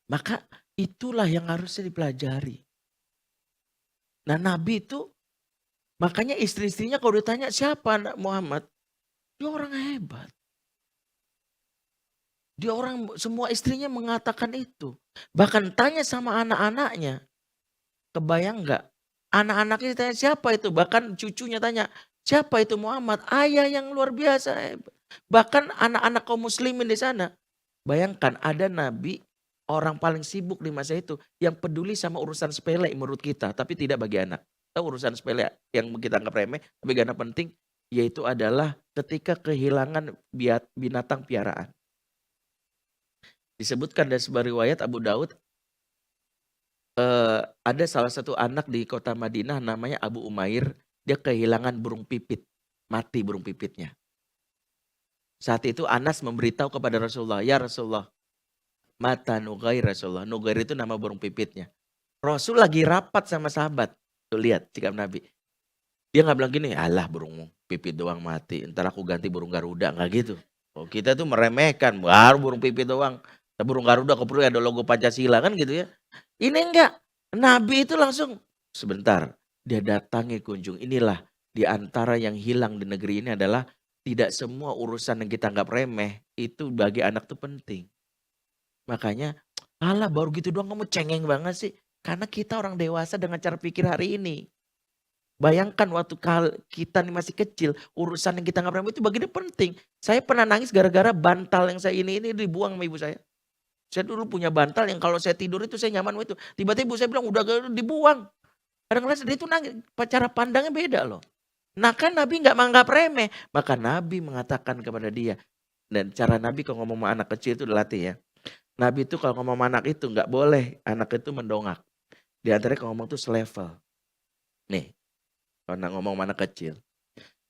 Maka itulah yang harusnya dipelajari. Nah Nabi itu, makanya istri-istrinya kalau ditanya siapa anak Muhammad, dia orang hebat. Dia orang, semua istrinya mengatakan itu. Bahkan tanya sama anak-anaknya, kebayang nggak? Anak-anaknya tanya siapa itu, bahkan cucunya tanya, siapa itu Muhammad? Ayah yang luar biasa hebat. Bahkan anak-anak kaum muslimin di sana. Bayangkan ada Nabi, orang paling sibuk di masa itu, yang peduli sama urusan sepele menurut kita, tapi tidak bagi anak. Tahu urusan sepele yang kita anggap remeh, tapi gak penting, yaitu adalah ketika kehilangan binatang piaraan. Disebutkan dari sebuah riwayat Abu Daud, Ada salah satu anak di kota Madinah namanya Abu Umair, dia kehilangan burung pipit, mati burung pipitnya. Saat itu Anas memberitahu kepada Rasulullah, "Ya Rasulullah, mata Nugair Rasulullah." Nugair itu nama burung pipitnya. Rasul lagi rapat sama sahabat. Tuh lihat sikap Nabi. Dia nggak bilang gini, "Alah burung pipit doang mati, entar aku ganti burung Garuda." Nggak gitu. Oh, kita tuh meremehkan, baru burung pipit doang. Burung Garuda kok perlu ada logo Pancasila kan gitu ya. Ini enggak. Nabi itu langsung, sebentar, dia datangi kunjung. Inilah di antara yang hilang di negeri ini adalah tidak semua urusan yang kita anggap remeh itu bagi anak tuh penting. Makanya, alah baru gitu doang kamu cengeng banget sih. Karena kita orang dewasa dengan cara pikir hari ini. Bayangkan waktu kita nih masih kecil, urusan yang kita nggak remeh itu bagi dia penting. Saya pernah nangis gara-gara bantal yang saya ini dibuang sama ibu saya. Saya dulu punya bantal yang kalau saya tidur itu saya nyaman sama itu. Tiba-tiba ibu saya bilang udah dibuang. Kadang-kadang dia itu nangis, cara pandangnya beda loh. Nah kan Nabi nggak menganggap remeh. Maka Nabi mengatakan kepada dia. Dan cara Nabi kalau ngomong sama anak kecil itu dilatih ya. Nabi itu kalau ngomong sama anak itu nggak boleh anak itu mendongak. Di antaranya kalau ngomong tuh selevel. Nih, kalau ngomong sama anak kecil.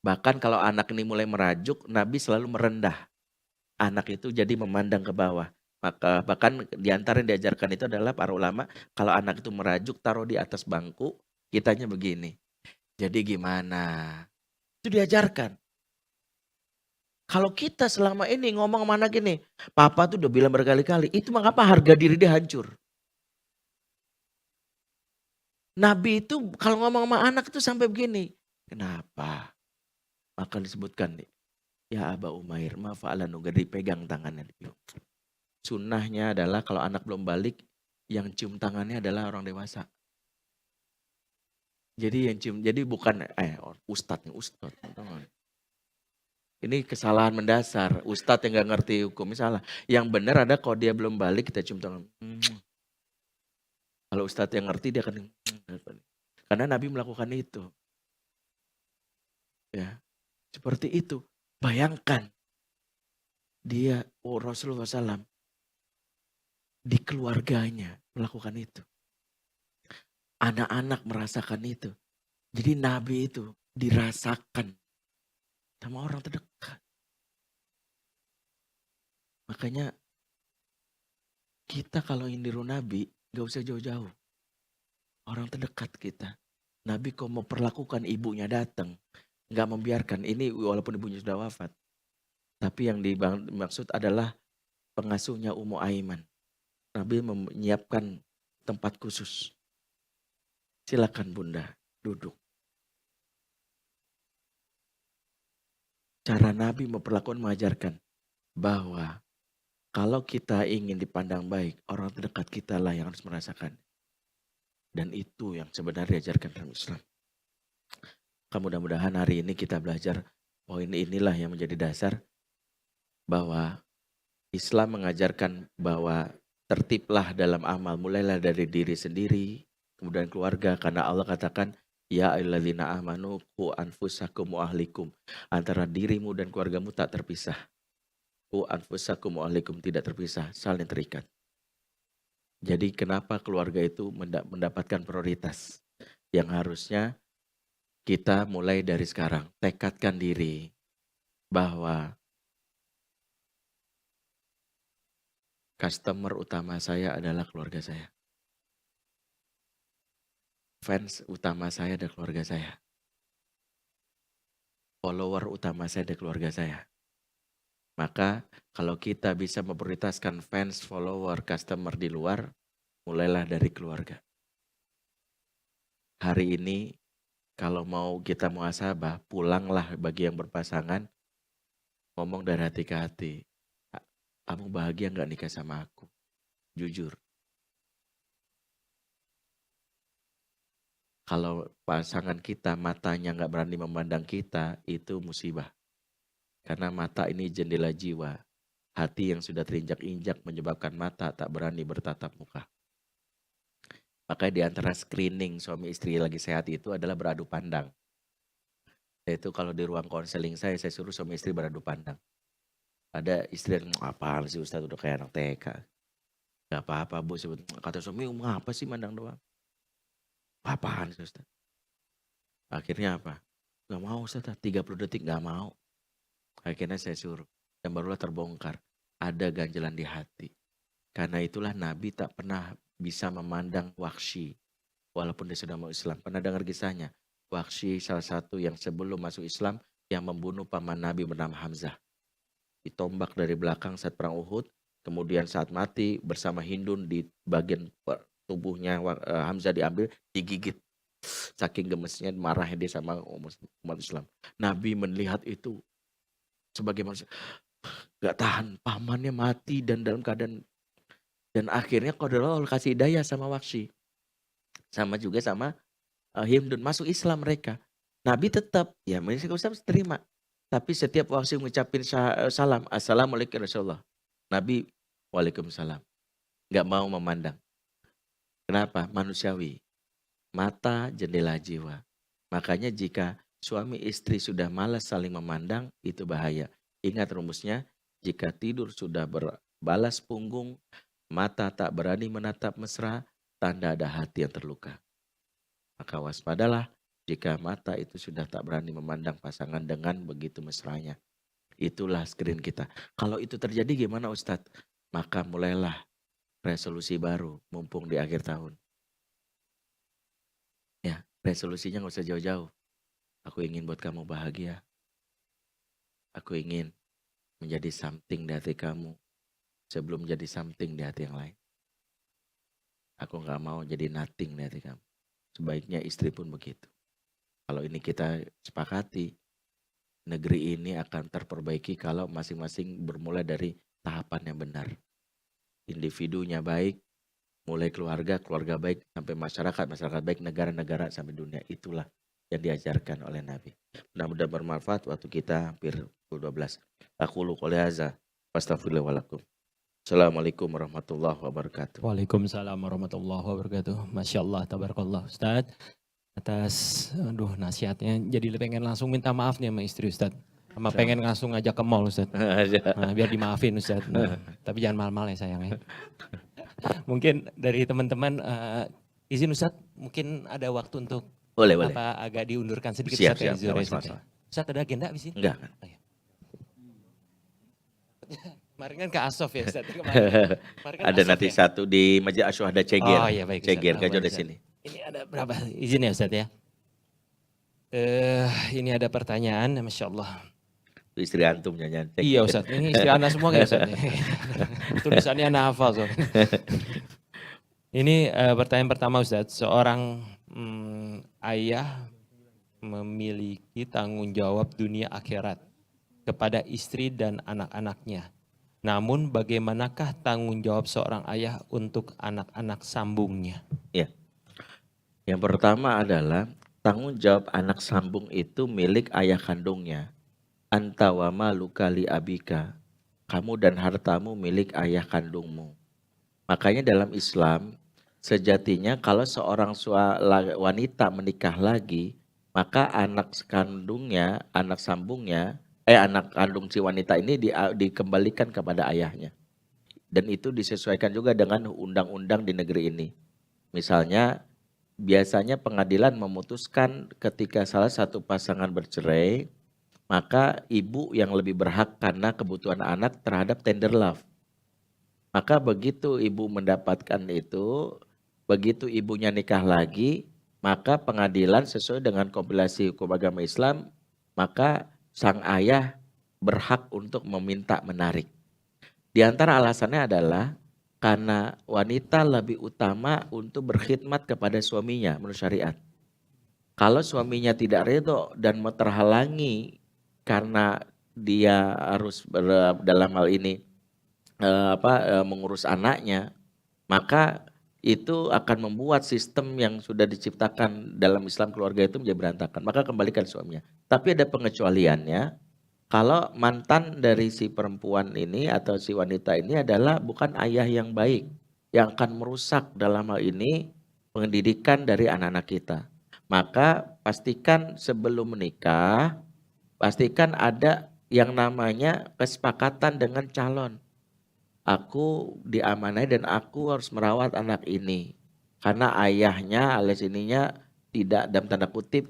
Bahkan kalau anak ini mulai merajuk, Nabi selalu merendah. Anak itu jadi memandang ke bawah. Maka bahkan di antara yang diajarkan itu adalah para ulama, kalau anak itu merajuk taruh di atas bangku, kitanya begini. Jadi gimana? Itu diajarkan. Kalau kita selama ini ngomong sama anak ini, papa tuh udah bilang berkali-kali, itu mengapa harga diri dia hancur. Nabi itu kalau ngomong sama anak itu sampai begini. Kenapa? Maka disebutkan nih, ya Aba Umair, mafa'ala nugar dipegang tangannya. Sunnahnya adalah kalau anak belum balik, yang cium tangannya adalah orang dewasa. Jadi yang cium, jadi bukan ustadz. Ini kesalahan mendasar. Ustadz yang gak ngerti hukum. Misalnya, yang benar ada kalau dia belum balik kita cium tangan. Kalau ustadz yang ngerti dia akan. Karena Nabi melakukan itu. Ya, seperti itu. Bayangkan dia, Rasulullah SAW di keluarganya melakukan itu. Anak-anak merasakan itu. Jadi Nabi itu dirasakan sama orang terdekat. Makanya kita kalau ingin niru Nabi gak usah jauh-jauh. Orang terdekat kita. Nabi kok mau perlakukan ibunya datang. Gak membiarkan. Ini walaupun ibunya sudah wafat. Tapi yang dimaksud adalah pengasuhnya Ummu Aiman. Nabi menyiapkan tempat khusus. Silakan bunda, duduk. Cara Nabi memperlakukan mengajarkan bahwa kalau kita ingin dipandang baik, orang terdekat kita lah yang harus merasakan. Dan itu yang sebenarnya diajarkan dalam Islam. Mudah-mudahan hari ini kita belajar poin inilah yang menjadi dasar bahwa Islam mengajarkan bahwa tertiblah dalam amal, mulailah dari diri sendiri, kemudian keluarga, karena Allah katakan, ya ayyuhalladzina amanu qu anfusakum wa ahlikum. Antara dirimu dan keluargamu tak terpisah. Qu anfusakum wa ahlikum, tidak terpisah, saling terikat. Jadi kenapa keluarga itu mendapatkan prioritas? Yang harusnya kita mulai dari sekarang, tekadkan diri bahwa customer utama saya adalah keluarga saya. Fans utama saya adalah keluarga saya. Follower utama saya adalah keluarga saya. Maka kalau kita bisa memprioritaskan fans, follower, customer di luar, mulailah dari keluarga. Hari ini kalau mau kita muhasabah, pulanglah bagi yang berpasangan, ngomong dari hati ke hati. Kamu bahagia gak nikah sama aku? Jujur. Kalau pasangan kita matanya gak berani memandang kita, itu musibah. Karena mata ini jendela jiwa. Hati yang sudah terinjak-injak menyebabkan mata tak berani bertatap muka. Makanya di antara screening suami istri lagi sehat itu adalah beradu pandang. Yaitu kalau di ruang konseling saya suruh suami istri beradu pandang. Ada istri yang apaan sih Ustadz udah kayak anak TK. Gak apa-apa Bu, kata suami, ngapa sih mandang doang? Apaan sih Ustaz? Akhirnya apa? Gak mau Ustaz, 30 detik gak mau. Akhirnya saya suruh. Dan barulah terbongkar. Ada ganjalan di hati. Karena itulah Nabi tak pernah bisa memandang Wahsy. Walaupun dia sudah mau Islam. Pernah dengar kisahnya? Wahsy salah satu yang sebelum masuk Islam yang membunuh paman Nabi bernama Hamzah. Ditombak dari belakang saat perang Uhud. Kemudian saat mati bersama Hindun di bagian tubuhnya Hamzah diambil, digigit. Saking gemesnya, marahnya dia sama umat Islam. Nabi melihat itu sebagai manusia. Gak tahan, pamannya mati dan dalam keadaan. Dan akhirnya qadarullah kasih hidayah sama Wahsy. Sama juga sama Hindun, masuk Islam mereka. Nabi tetap, ya mereka Islam terima. Tapi setiap Wahsy mengucapin salam, Assalamualaikum Rasulullah. Nabi, Waalaikumsalam. Gak mau memandang. Kenapa? Manusiawi. Mata jendela jiwa. Makanya jika suami istri sudah malas saling memandang, itu bahaya. Ingat rumusnya, jika tidur sudah berbalas punggung, mata tak berani menatap mesra, tanda ada hati yang terluka. Maka waspadalah jika mata itu sudah tak berani memandang pasangan dengan begitu mesranya. Itulah screen kita. Kalau itu terjadi gimana Ustadz? Maka mulailah resolusi baru mumpung di akhir tahun. Ya, resolusinya gak usah jauh-jauh. Aku ingin buat kamu bahagia. Aku ingin menjadi something di hati kamu sebelum jadi something di hati yang lain. Aku gak mau jadi nothing di hati kamu. Sebaiknya istri pun begitu. Kalau ini kita sepakati, negeri ini akan terperbaiki kalau masing-masing bermula dari tahapan yang benar. Individunya baik, mulai keluarga, keluarga baik, sampai masyarakat, masyarakat baik, negara-negara, sampai dunia. Itulah yang diajarkan oleh Nabi. Mudah-mudahan bermanfaat waktu kita hampir pukul 12. Aqulu qouli hadza wastaghfirullahi wa lakum. Assalamualaikum warahmatullahi wabarakatuh. Waalaikumsalam warahmatullahi wabarakatuh. Masya Allah, tabarakallah Ustadz. Atas nasihatnya, jadi pengen langsung minta maaf nih sama istri Ustadz. Sama pengen langsung ngajak ke mall Ustadz. Nah, biar dimaafin Ustadz. Nah, tapi jangan mal-mal ya sayangnya. Mungkin dari teman-teman izin Ustadz, mungkin ada waktu untuk boleh. Agak diundurkan sedikit siap, Ustadz. Ustadz ada agenda abis ini? Enggak. Kemarin kan ke Asof ya Ustadz. Kan ada Asof nanti ya? Satu di Masjid Asy-Syuhada Ceger. Oh iya baik. Ceger, Gajo di sini. Ini ada berapa? Izin ya Ustadz ya. Ini ada pertanyaan, Masya Allah. Istri antum nyanyian. Iya Ustadz, ini istri anak semua ya Ustadz. Tulisannya anak hafal Ustadz. Ini pertanyaan pertama Ustadz. Seorang ayah memiliki tanggung jawab dunia akhirat kepada istri dan anak-anaknya. Namun bagaimanakah tanggung jawab seorang ayah untuk anak-anak sambungnya? Ya. Yang pertama adalah tanggung jawab anak sambung itu milik ayah kandungnya. Anta wa maluka li abika. Kamu dan hartamu milik ayah kandungmu. Makanya dalam Islam sejatinya kalau seorang wanita menikah lagi, maka anak kandungnya, anak sambungnya, anak kandung si wanita ini dikembalikan kepada ayahnya. Dan itu disesuaikan juga dengan undang-undang di negeri ini. Misalnya biasanya pengadilan memutuskan ketika salah satu pasangan bercerai, maka ibu yang lebih berhak karena kebutuhan anak terhadap tender love. Maka begitu ibu mendapatkan itu, begitu ibunya nikah lagi, maka pengadilan sesuai dengan kompilasi hukum agama Islam, maka sang ayah berhak untuk meminta menarik. Di antara alasannya adalah karena wanita lebih utama untuk berkhidmat kepada suaminya menurut syariat. Kalau suaminya tidak ridho dan terhalangi karena dia harus dalam hal ini mengurus anaknya, maka itu akan membuat sistem yang sudah diciptakan dalam Islam keluarga itu menjadi berantakan. Maka kembalikan suaminya. Tapi ada pengecualiannya. Kalau mantan dari si perempuan ini atau si wanita ini adalah bukan ayah yang baik, yang akan merusak dalam hal ini pendidikan dari anak-anak kita. Maka pastikan sebelum menikah, pastikan ada yang namanya kesepakatan dengan calon. aku diamanai dan aku harus merawat anak ini. Karena ayahnya alias ininya tidak dalam tanda kutip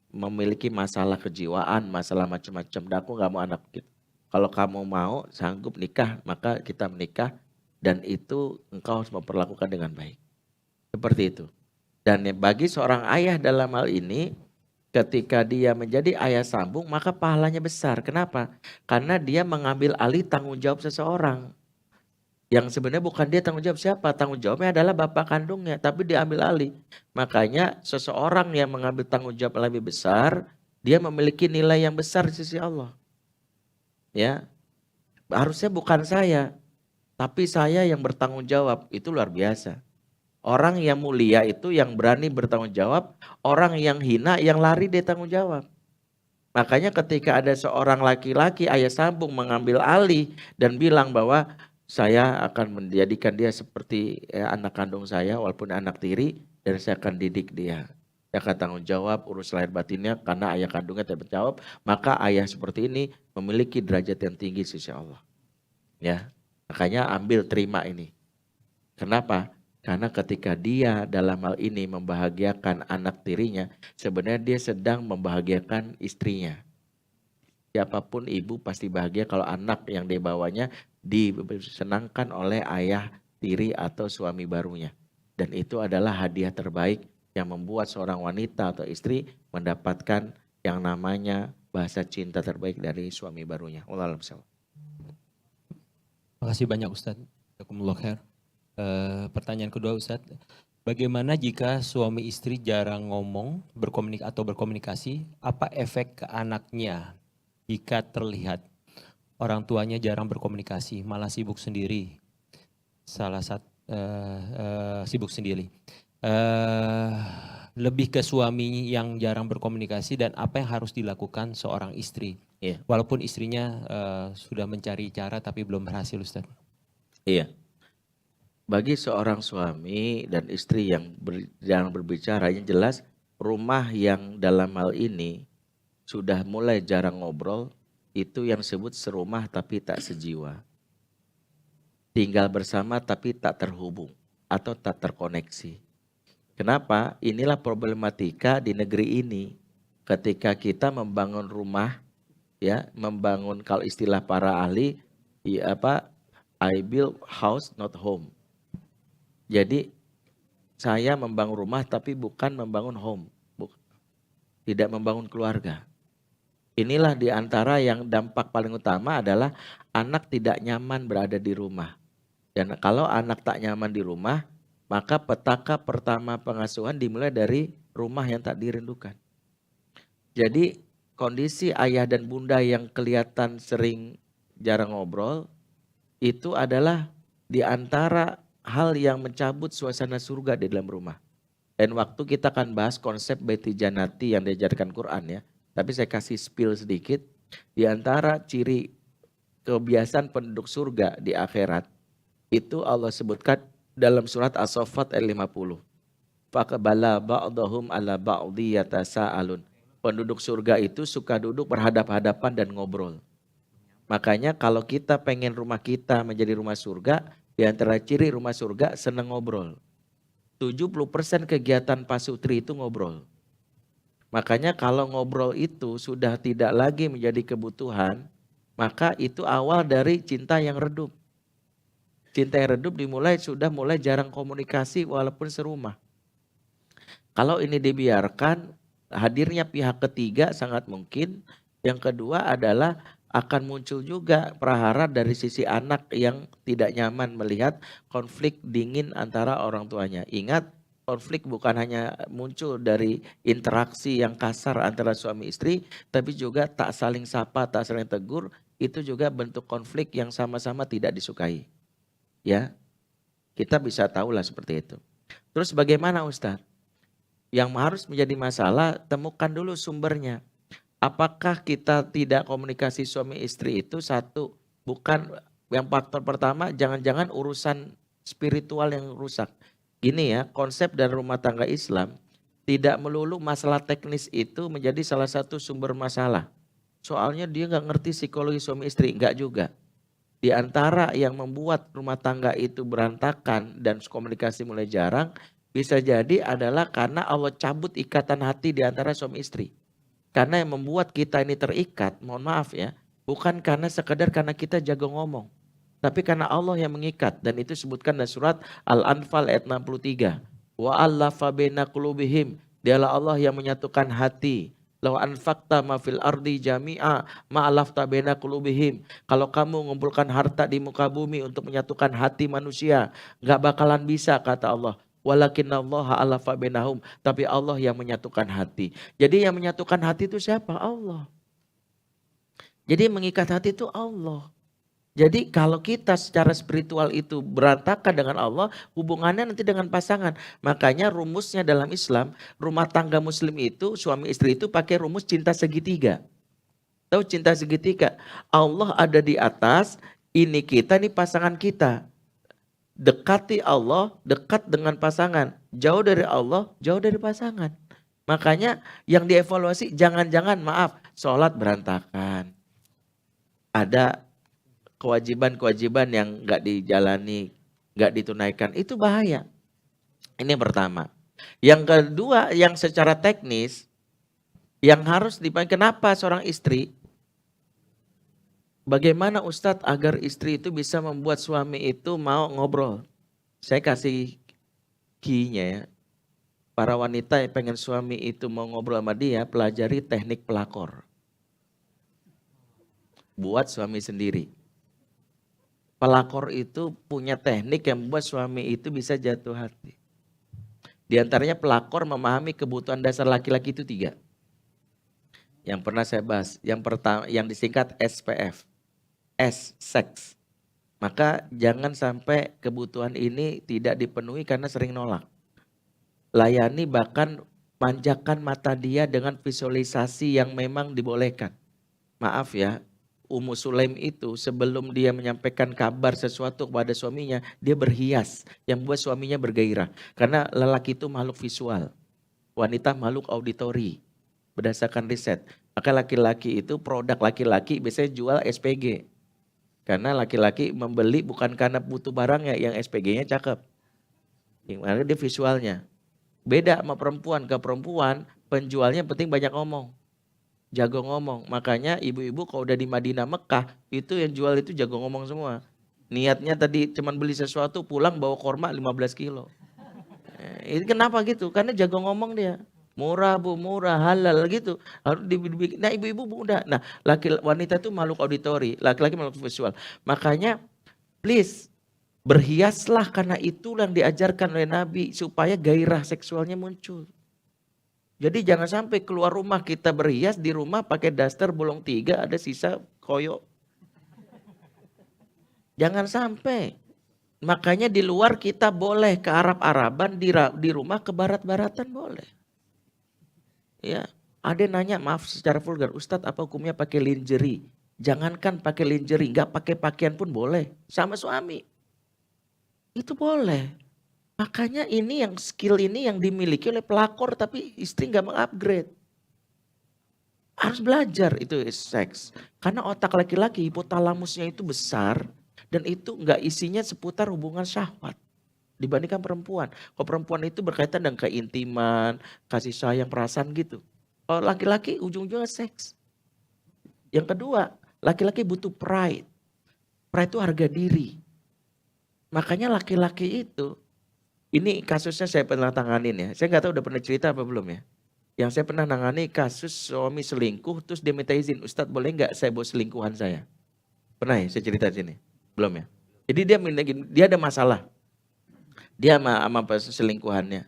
memiliki masalah kejiwaan, masalah macam-macam. Dan aku nggak mau anak gitu. Kalau kamu mau sanggup nikah, maka kita menikah dan itu engkau harus memperlakukan dengan baik. Seperti itu. Dan bagi seorang ayah dalam hal ini, ketika dia menjadi ayah sambung, maka pahalanya besar. Kenapa? Karena dia mengambil alih tanggung jawab seseorang. Yang sebenarnya bukan dia tanggung jawab siapa, tanggung jawabnya adalah bapak kandungnya, tapi diambil alih. Makanya seseorang yang mengambil tanggung jawab lebih besar, dia memiliki nilai yang besar di sisi Allah. Ya, harusnya bukan saya, tapi saya yang bertanggung jawab, itu luar biasa. Orang yang mulia itu yang berani bertanggung jawab, orang yang hina yang lari dia tanggung jawab. Makanya ketika ada seorang laki-laki ayah sambung mengambil alih dan bilang bahwa saya akan menjadikan dia seperti anak kandung saya walaupun anak tiri dan saya akan didik dia. Dia akan tanggung jawab urus lahir batinnya karena ayah kandungnya tidak berjawab. Maka ayah seperti ini memiliki derajat yang tinggi sisi Allah. Ya, makanya ambil terima ini. Kenapa? Karena ketika dia dalam hal ini membahagiakan anak tirinya, sebenarnya dia sedang membahagiakan istrinya. Siapapun ibu pasti bahagia kalau anak yang dia bawanya disenangkan oleh ayah tiri atau suami barunya. Dan itu adalah hadiah terbaik yang membuat seorang wanita atau istri mendapatkan yang namanya bahasa cinta terbaik dari suami barunya. Wallahu a'lam. Makasih banyak Ustadz. Jazakumullah khair. Pertanyaan kedua Ustadz, bagaimana jika suami istri jarang ngomong berkomunikasi, apa efek ke anaknya jika terlihat orang tuanya jarang berkomunikasi, malah sibuk sendiri, sibuk sendiri. Lebih ke suami yang jarang berkomunikasi dan apa yang harus dilakukan seorang istri, walaupun istrinya sudah mencari cara tapi belum berhasil Ustaz. Iya. Bagi seorang suami dan istri yang jarang berbicara, yang jelas rumah yang dalam hal ini sudah mulai jarang ngobrol, itu yang disebut serumah tapi tak sejiwa. Tinggal bersama tapi tak terhubung atau tak terkoneksi. Kenapa? Inilah problematika di negeri ini. Ketika kita membangun rumah, ya, membangun kalau istilah para ahli, I build house not home. Jadi saya membangun rumah tapi bukan membangun home, tidak membangun keluarga. Inilah di antara yang dampak paling utama adalah anak tidak nyaman berada di rumah. Dan kalau anak tak nyaman di rumah, maka petaka pertama pengasuhan dimulai dari rumah yang tak dirindukan. Jadi kondisi ayah dan bunda yang kelihatan sering jarang ngobrol, itu adalah di antara hal yang mencabut suasana surga di dalam rumah. Dan waktu kita akan bahas konsep Baiti Janati yang diajarkan Quran ya. Tapi saya kasih spill sedikit. Di antara ciri kebiasaan penduduk surga di akhirat, itu Allah sebutkan dalam surat As-Saffat ayat 50. Faqbala ba'dahum ala ba'di yatasa'alun. Penduduk surga itu suka duduk berhadap-hadapan dan ngobrol. Makanya kalau kita pengen rumah kita menjadi rumah surga, di antara ciri rumah surga senang ngobrol. 70% kegiatan pasutri itu ngobrol. Makanya kalau ngobrol itu sudah tidak lagi menjadi kebutuhan, maka itu awal dari cinta yang redup. Cinta yang redup sudah mulai jarang komunikasi walaupun serumah. Kalau ini dibiarkan, hadirnya pihak ketiga sangat mungkin. Yang kedua adalah akan muncul juga prahara dari sisi anak yang tidak nyaman melihat konflik dingin antara orang tuanya. Ingat, konflik bukan hanya muncul dari interaksi yang kasar antara suami istri, tapi juga tak saling sapa, tak saling tegur, itu juga bentuk konflik yang sama-sama tidak disukai. Ya, kita bisa tahulah seperti itu. Terus bagaimana Ustadz? Yang harus menjadi masalah, temukan dulu sumbernya. Apakah kita tidak komunikasi suami istri itu satu, bukan yang faktor pertama, jangan-jangan urusan spiritual yang rusak. Gini ya, konsep dan rumah tangga Islam tidak melulu masalah teknis itu menjadi salah satu sumber masalah. Soalnya dia nggak ngerti psikologi suami istri, nggak juga. Di antara yang membuat rumah tangga itu berantakan dan komunikasi mulai jarang, bisa jadi adalah karena Allah cabut ikatan hati di antara suami istri. Karena yang membuat kita ini terikat, mohon maaf ya, bukan karena sekedar karena kita jago ngomong. Tapi karena Allah yang mengikat, dan itu disebutkan dalam surat Al-Anfal ayat 63. Wa allafa baina qulubihim, dialah Allah yang menyatukan hati. Law anfaqta ma fil ardi jami'a ma alafta baina qulubihim. Kalau kamu mengumpulkan harta di muka bumi untuk menyatukan hati manusia, enggak bakalan bisa kata Allah. Walakinallaha alafa bainahum, tapi Allah yang menyatukan hati. Jadi yang menyatukan hati itu siapa? Allah. Jadi yang mengikat hati itu Allah. Jadi kalau kita secara spiritual itu berantakan dengan Allah, hubungannya nanti dengan pasangan. Makanya rumusnya dalam Islam, rumah tangga muslim itu, suami istri itu pakai rumus cinta segitiga. Tahu cinta segitiga? Allah ada di atas, ini kita, ini pasangan kita. Dekati Allah, dekat dengan pasangan. Jauh dari Allah, jauh dari pasangan. Makanya yang dievaluasi, jangan-jangan maaf, sholat berantakan. Ada kewajiban-kewajiban yang nggak dijalani, nggak ditunaikan, itu bahaya. Ini yang pertama. Yang kedua, yang secara teknis, yang harus dipahami, kenapa seorang istri, bagaimana Ustadz agar istri itu bisa membuat suami itu mau ngobrol. Saya kasih key-nya ya. Para wanita yang pengen suami itu mau ngobrol sama dia, pelajari teknik pelakor. Buat suami sendiri. Pelakor itu punya teknik yang membuat suami itu bisa jatuh hati. Di antaranya pelakor memahami kebutuhan dasar laki-laki itu 3. Yang pernah saya bahas. Yang pertama, yang disingkat SPF. S, seks. Maka jangan sampai kebutuhan ini tidak dipenuhi karena sering nolak. Layani, bahkan manjakan mata dia dengan visualisasi yang memang dibolehkan. Maaf ya. Ummu Sulaim itu sebelum dia menyampaikan kabar sesuatu kepada suaminya, dia berhias yang membuat suaminya bergairah. Karena lelaki itu makhluk visual, wanita makhluk auditori berdasarkan riset. Maka laki-laki itu produk laki-laki biasanya jual SPG. Karena laki-laki membeli bukan karena butuh barangnya, yang SPG-nya cakep. Karena dia visualnya. Beda sama perempuan, ke perempuan penjualnya penting banyak ngomong. Jago ngomong, makanya ibu-ibu kalau udah di Madinah Mekah itu yang jual itu jago ngomong semua. Niatnya tadi cuman beli sesuatu, pulang bawa korma 15 kilo. Ini kenapa gitu? Karena jago ngomong dia. Murah bu, murah, halal gitu. Harus dibikin. Nah ibu-ibu muda. Nah wanita itu makhluk auditori, laki-laki makhluk visual. Makanya please berhiaslah, karena itu yang diajarkan oleh Nabi supaya gairah seksualnya muncul. Jadi jangan sampai keluar rumah kita berhias, di rumah pakai daster bolong 3 ada sisa koyo. Jangan sampai. Makanya di luar kita boleh ke Arab-Araban, di rumah ke Barat-Baratan boleh. Ya, ada yang nanya, maaf secara vulgar, Ustadz apa hukumnya pakai lingerie? Jangankan pakai lingerie, nggak pakai pakaian pun boleh sama suami. Itu boleh. Makanya ini yang skill ini yang dimiliki oleh pelakor tapi istri nggak mengupgrade. Harus belajar itu seks. Karena otak laki-laki hipotalamusnya itu besar dan itu nggak isinya seputar hubungan syahwat dibandingkan perempuan. Kalau perempuan itu berkaitan dengan keintiman, kasih sayang, perasaan gitu. Kalau laki-laki ujung-ujungnya seks. Yang kedua, laki-laki butuh pride. Pride itu harga diri. Makanya laki-laki itu, ini kasusnya saya pernah tanganin ya. Saya nggak tahu udah pernah cerita apa belum ya. Yang saya pernah nangani kasus suami selingkuh terus dia minta izin. Ustadz boleh nggak saya bawa selingkuhan saya? Pernah ya saya cerita di sini? Belum ya. Jadi dia ada masalah. Dia sama selingkuhannya.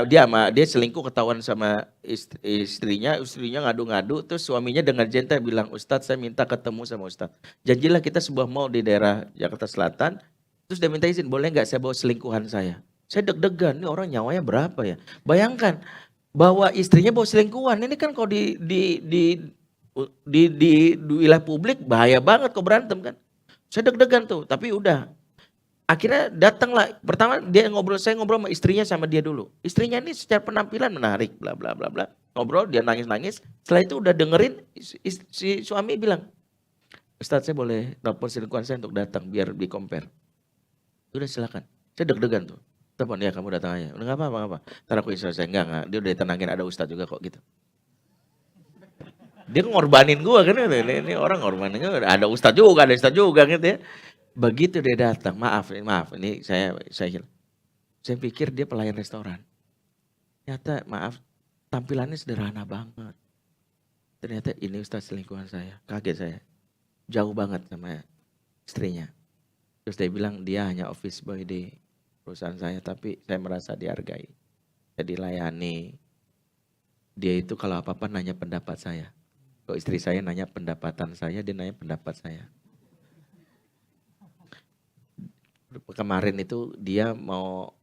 Dia selingkuh ketahuan sama istrinya ngadu-ngadu. Terus suaminya dengar jenta bilang, Ustadz saya minta ketemu sama Ustadz. Janjilah kita sebuah mall di daerah Jakarta Selatan. Terus dia minta izin, boleh nggak saya bawa selingkuhan saya? Saya deg-degan, ini orang nyawanya berapa ya? Bayangkan, bawa istrinya bawa selingkuhan. Ini kan kalau di wilayah publik bahaya banget kok berantem kan. Saya deg-degan tuh, tapi udah. Akhirnya datanglah, pertama saya ngobrol sama istrinya sama dia dulu. Istrinya ini secara penampilan menarik, bla bla bla bla. Ngobrol, dia nangis-nangis. Setelah itu udah dengerin, si suami bilang, Ustadz saya boleh telepon selingkuhan saya untuk datang biar di compare. Udah silakan. Saya deg-degan tuh. Telepon ya kamu datang aja. Udah nggak apa-apa. Ntar aku istirahat saya enggak. Dia udah ditenangin ada ustadz juga kok gitu. Dia ngorbanin gua kan ini orang ngorbanin gua. Ada ustadz juga gitu ya. Begitu dia datang, maaf ini saya pikir dia pelayan restoran. Ternyata maaf tampilannya sederhana banget. Ternyata ini ustadz selingkuhan saya. Kaget saya. Jauh banget sama istrinya. Terus dia bilang dia hanya office boy di perusahaan saya, tapi saya merasa dihargai. Saya dilayani. Dia itu kalau apa-apa nanya pendapat saya. Kalau istri saya nanya pendapatan saya, dia nanya pendapat saya. Kemarin itu dia mau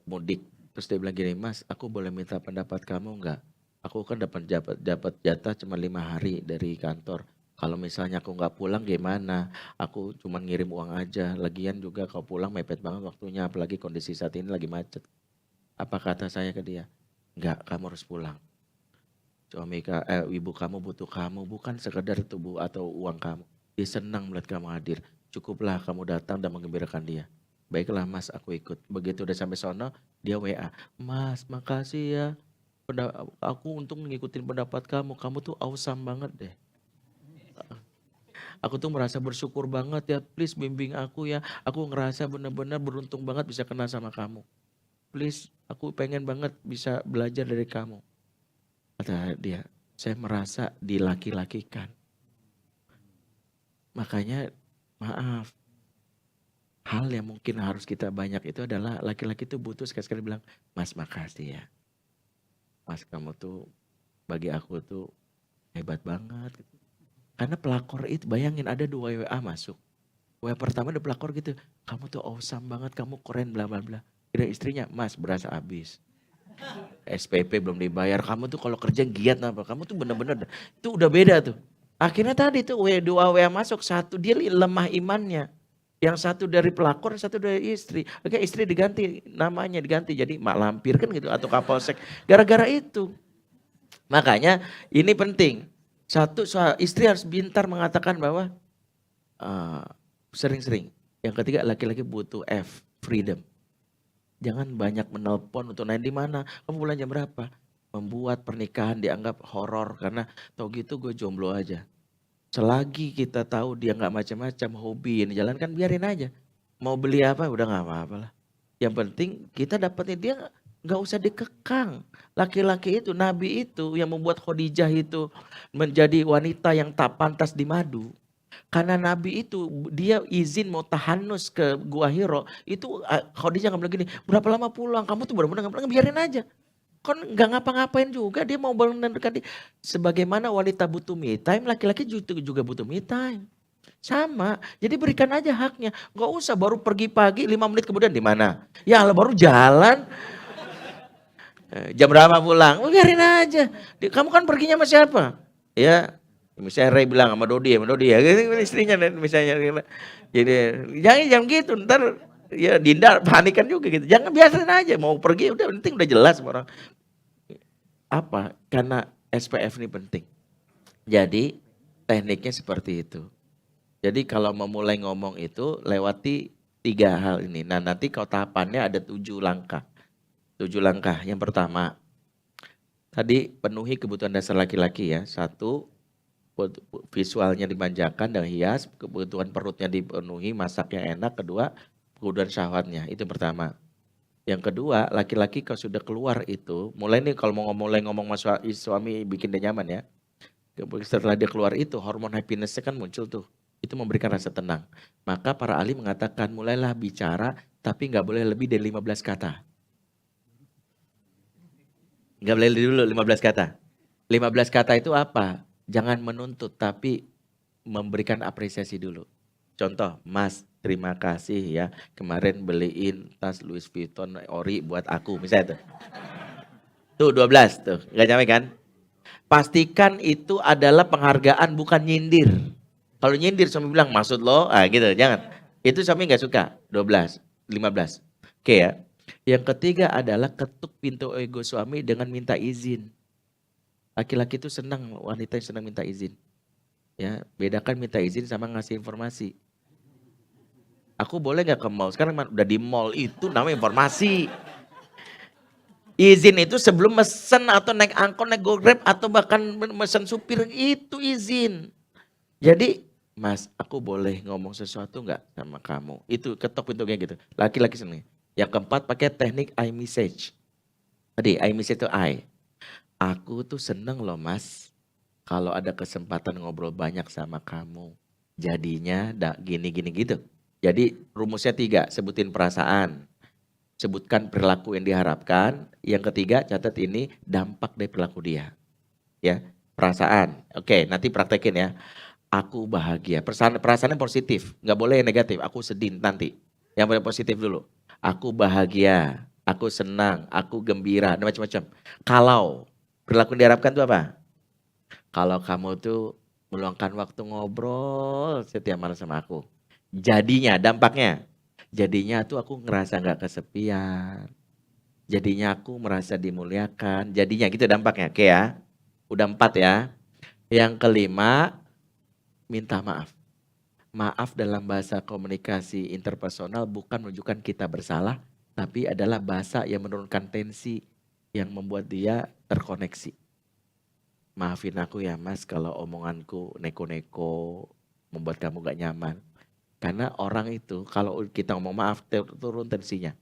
mudik. Terus dia bilang gini, Mas aku boleh minta pendapat kamu enggak? Aku kan dapat jatah cuma 5 hari dari kantor. Kalau misalnya aku nggak pulang gimana? Aku cuma ngirim uang aja. Lagian juga kalau pulang mepet banget waktunya. Apalagi kondisi saat ini lagi macet. Apa kata saya ke dia? Enggak, kamu harus pulang. Ibu kamu butuh kamu. Bukan sekedar tubuh atau uang kamu. Dia senang melihat kamu hadir. Cukuplah kamu datang dan menggembirakan dia. Baiklah mas, aku ikut. Begitu udah sampai sono, dia WA. Mas, makasih ya. Aku untung ngikutin pendapat kamu. Kamu tuh awesome banget deh. Aku tuh merasa bersyukur banget ya, please bimbing aku ya. Aku ngerasa benar-benar beruntung banget bisa kenal sama kamu. Please, aku pengen banget bisa belajar dari kamu. Kata dia, saya merasa dilaki-lakikan. Makanya maaf, hal yang mungkin harus kita banyak itu adalah laki-laki itu butuh sekali-sekali bilang, Mas makasih ya. Mas kamu tuh bagi aku tuh hebat banget. Karena pelakor itu, bayangin ada 2 WA masuk. WA pertama ada pelakor gitu, kamu tuh awesome banget, kamu keren bla bla bla. Dan istrinya, Mas berasa habis. SPP belum dibayar, kamu tuh kalau kerja giat apa, kamu tuh bener-bener, itu udah beda tuh. Akhirnya tadi tuh 2 WA masuk, satu dia lemah imannya. Yang satu dari pelakor, satu dari istri. Oke, istri diganti, namanya diganti jadi mak lampir kan gitu, atau kapolsek. Gara-gara itu. Makanya ini penting. Satu, istri harus pintar mengatakan bahwa sering-sering. Yang ketiga, laki-laki butuh freedom. Jangan banyak menelpon untuk nanya di mana, kamu bulan jam berapa. Membuat pernikahan dianggap horor karena tau gitu gue jomblo aja. Selagi kita tahu dia nggak macam-macam hobi ini jalan kan biarin aja. Mau beli apa udah nggak apa-apa lah. Yang penting kita dapatnya dia nggak usah dikekang. Laki-laki itu, Nabi itu yang membuat Khadijah itu menjadi wanita yang tak pantas dimadu. Karena Nabi itu dia izin mau tahanus ke Gua Hiro. Itu Khadijah nggak bilang gini, berapa lama pulang? Kamu tuh benar-benar nggak pulang, biarin aja. Kan nggak ngapa-ngapain juga, dia mau mendekati. Sebagaimana wanita butuh me time, laki-laki juga butuh me time. Sama, jadi berikan aja haknya. Nggak usah baru pergi pagi 5 menit kemudian di mana? Ya baru jalan. Jam berapa pulang? Biarin aja. Kamu kan perginya sama siapa? Ya, misalnya Ray bilang sama Dodi ya, istrinya misalnya. Jadi jangan gitu, ntar ya Dinda panikan juga gitu. Jangan biarin aja, mau pergi udah penting udah jelas sama orang. Apa? Karena SPF ini penting. Jadi tekniknya seperti itu. Jadi kalau memulai ngomong itu lewati 3 hal ini. Nah nanti kalau tahapannya ada 7 langkah. 7 langkah. Yang pertama, tadi penuhi kebutuhan dasar laki-laki ya. 1, visualnya dimanjakan dan hias. Kebutuhan perutnya dipenuhi, masaknya enak. 2, kebutuhan syahwatnya. Itu pertama. Yang kedua, laki-laki kalau sudah keluar itu, mulai nih kalau mau mulai ngomong sama suami bikin dia nyaman ya. Setelah dia keluar itu, hormon happiness-nya kan muncul tuh. Itu memberikan rasa tenang. Maka para ahli mengatakan mulailah bicara, tapi nggak boleh lebih dari 15 kata. Nggak boleh dulu 15 kata. 15 kata itu apa? Jangan menuntut, tapi memberikan apresiasi dulu. Contoh, Mas, terima kasih ya kemarin beliin tas Louis Vuitton ori buat aku misalnya tuh. Tuh 12 tuh, nggak nyampe kan? Pastikan itu adalah penghargaan bukan nyindir. Kalau nyindir suami bilang maksud lo, gitu, jangan. Itu suami nggak suka. 12, 15. Oke ya. Yang ketiga adalah ketuk pintu ego suami dengan minta izin. Laki-laki itu senang, wanita yang senang minta izin. Ya, bedakan minta izin sama ngasih informasi. Aku boleh nggak ke mall? Sekarang udah di mall itu namanya informasi. Izin itu sebelum mesen atau naik angkot, naik Grab atau bahkan mesen supir itu izin. Jadi, Mas, aku boleh ngomong sesuatu nggak sama kamu? Itu ketok pintunya gitu. Laki-laki seneng. Yang keempat pakai teknik I message. Tadi I message itu I. Aku tuh seneng loh Mas, kalau ada kesempatan ngobrol banyak sama kamu. Jadinya gini-gini gitu. Jadi rumusnya 3, sebutin perasaan. Sebutkan perilaku yang diharapkan. Yang ketiga catat ini dampak dari perilaku dia. Ya, perasaan. Oke, nanti praktekin ya. Aku bahagia. Perasaannya positif, nggak boleh yang negatif. Aku sedih nanti. Yang positif dulu. Aku bahagia, aku senang, aku gembira, dan macam-macam. Kalau perilaku yang diharapkan itu apa? Kalau kamu tuh meluangkan waktu ngobrol setiap malam sama aku. Jadinya, dampaknya. Jadinya tuh aku ngerasa nggak kesepian. Jadinya aku merasa dimuliakan. Jadinya gitu dampaknya. Oke ya. Udah 4 ya. Yang kelima, minta maaf. Maaf dalam bahasa komunikasi interpersonal bukan menunjukkan kita bersalah, tapi adalah bahasa yang menurunkan tensi, yang membuat dia terkoneksi. Maafin aku ya Mas kalau omonganku neko-neko, membuat kamu gak nyaman. Karena orang itu kalau kita ngomong maaf turun tensinya.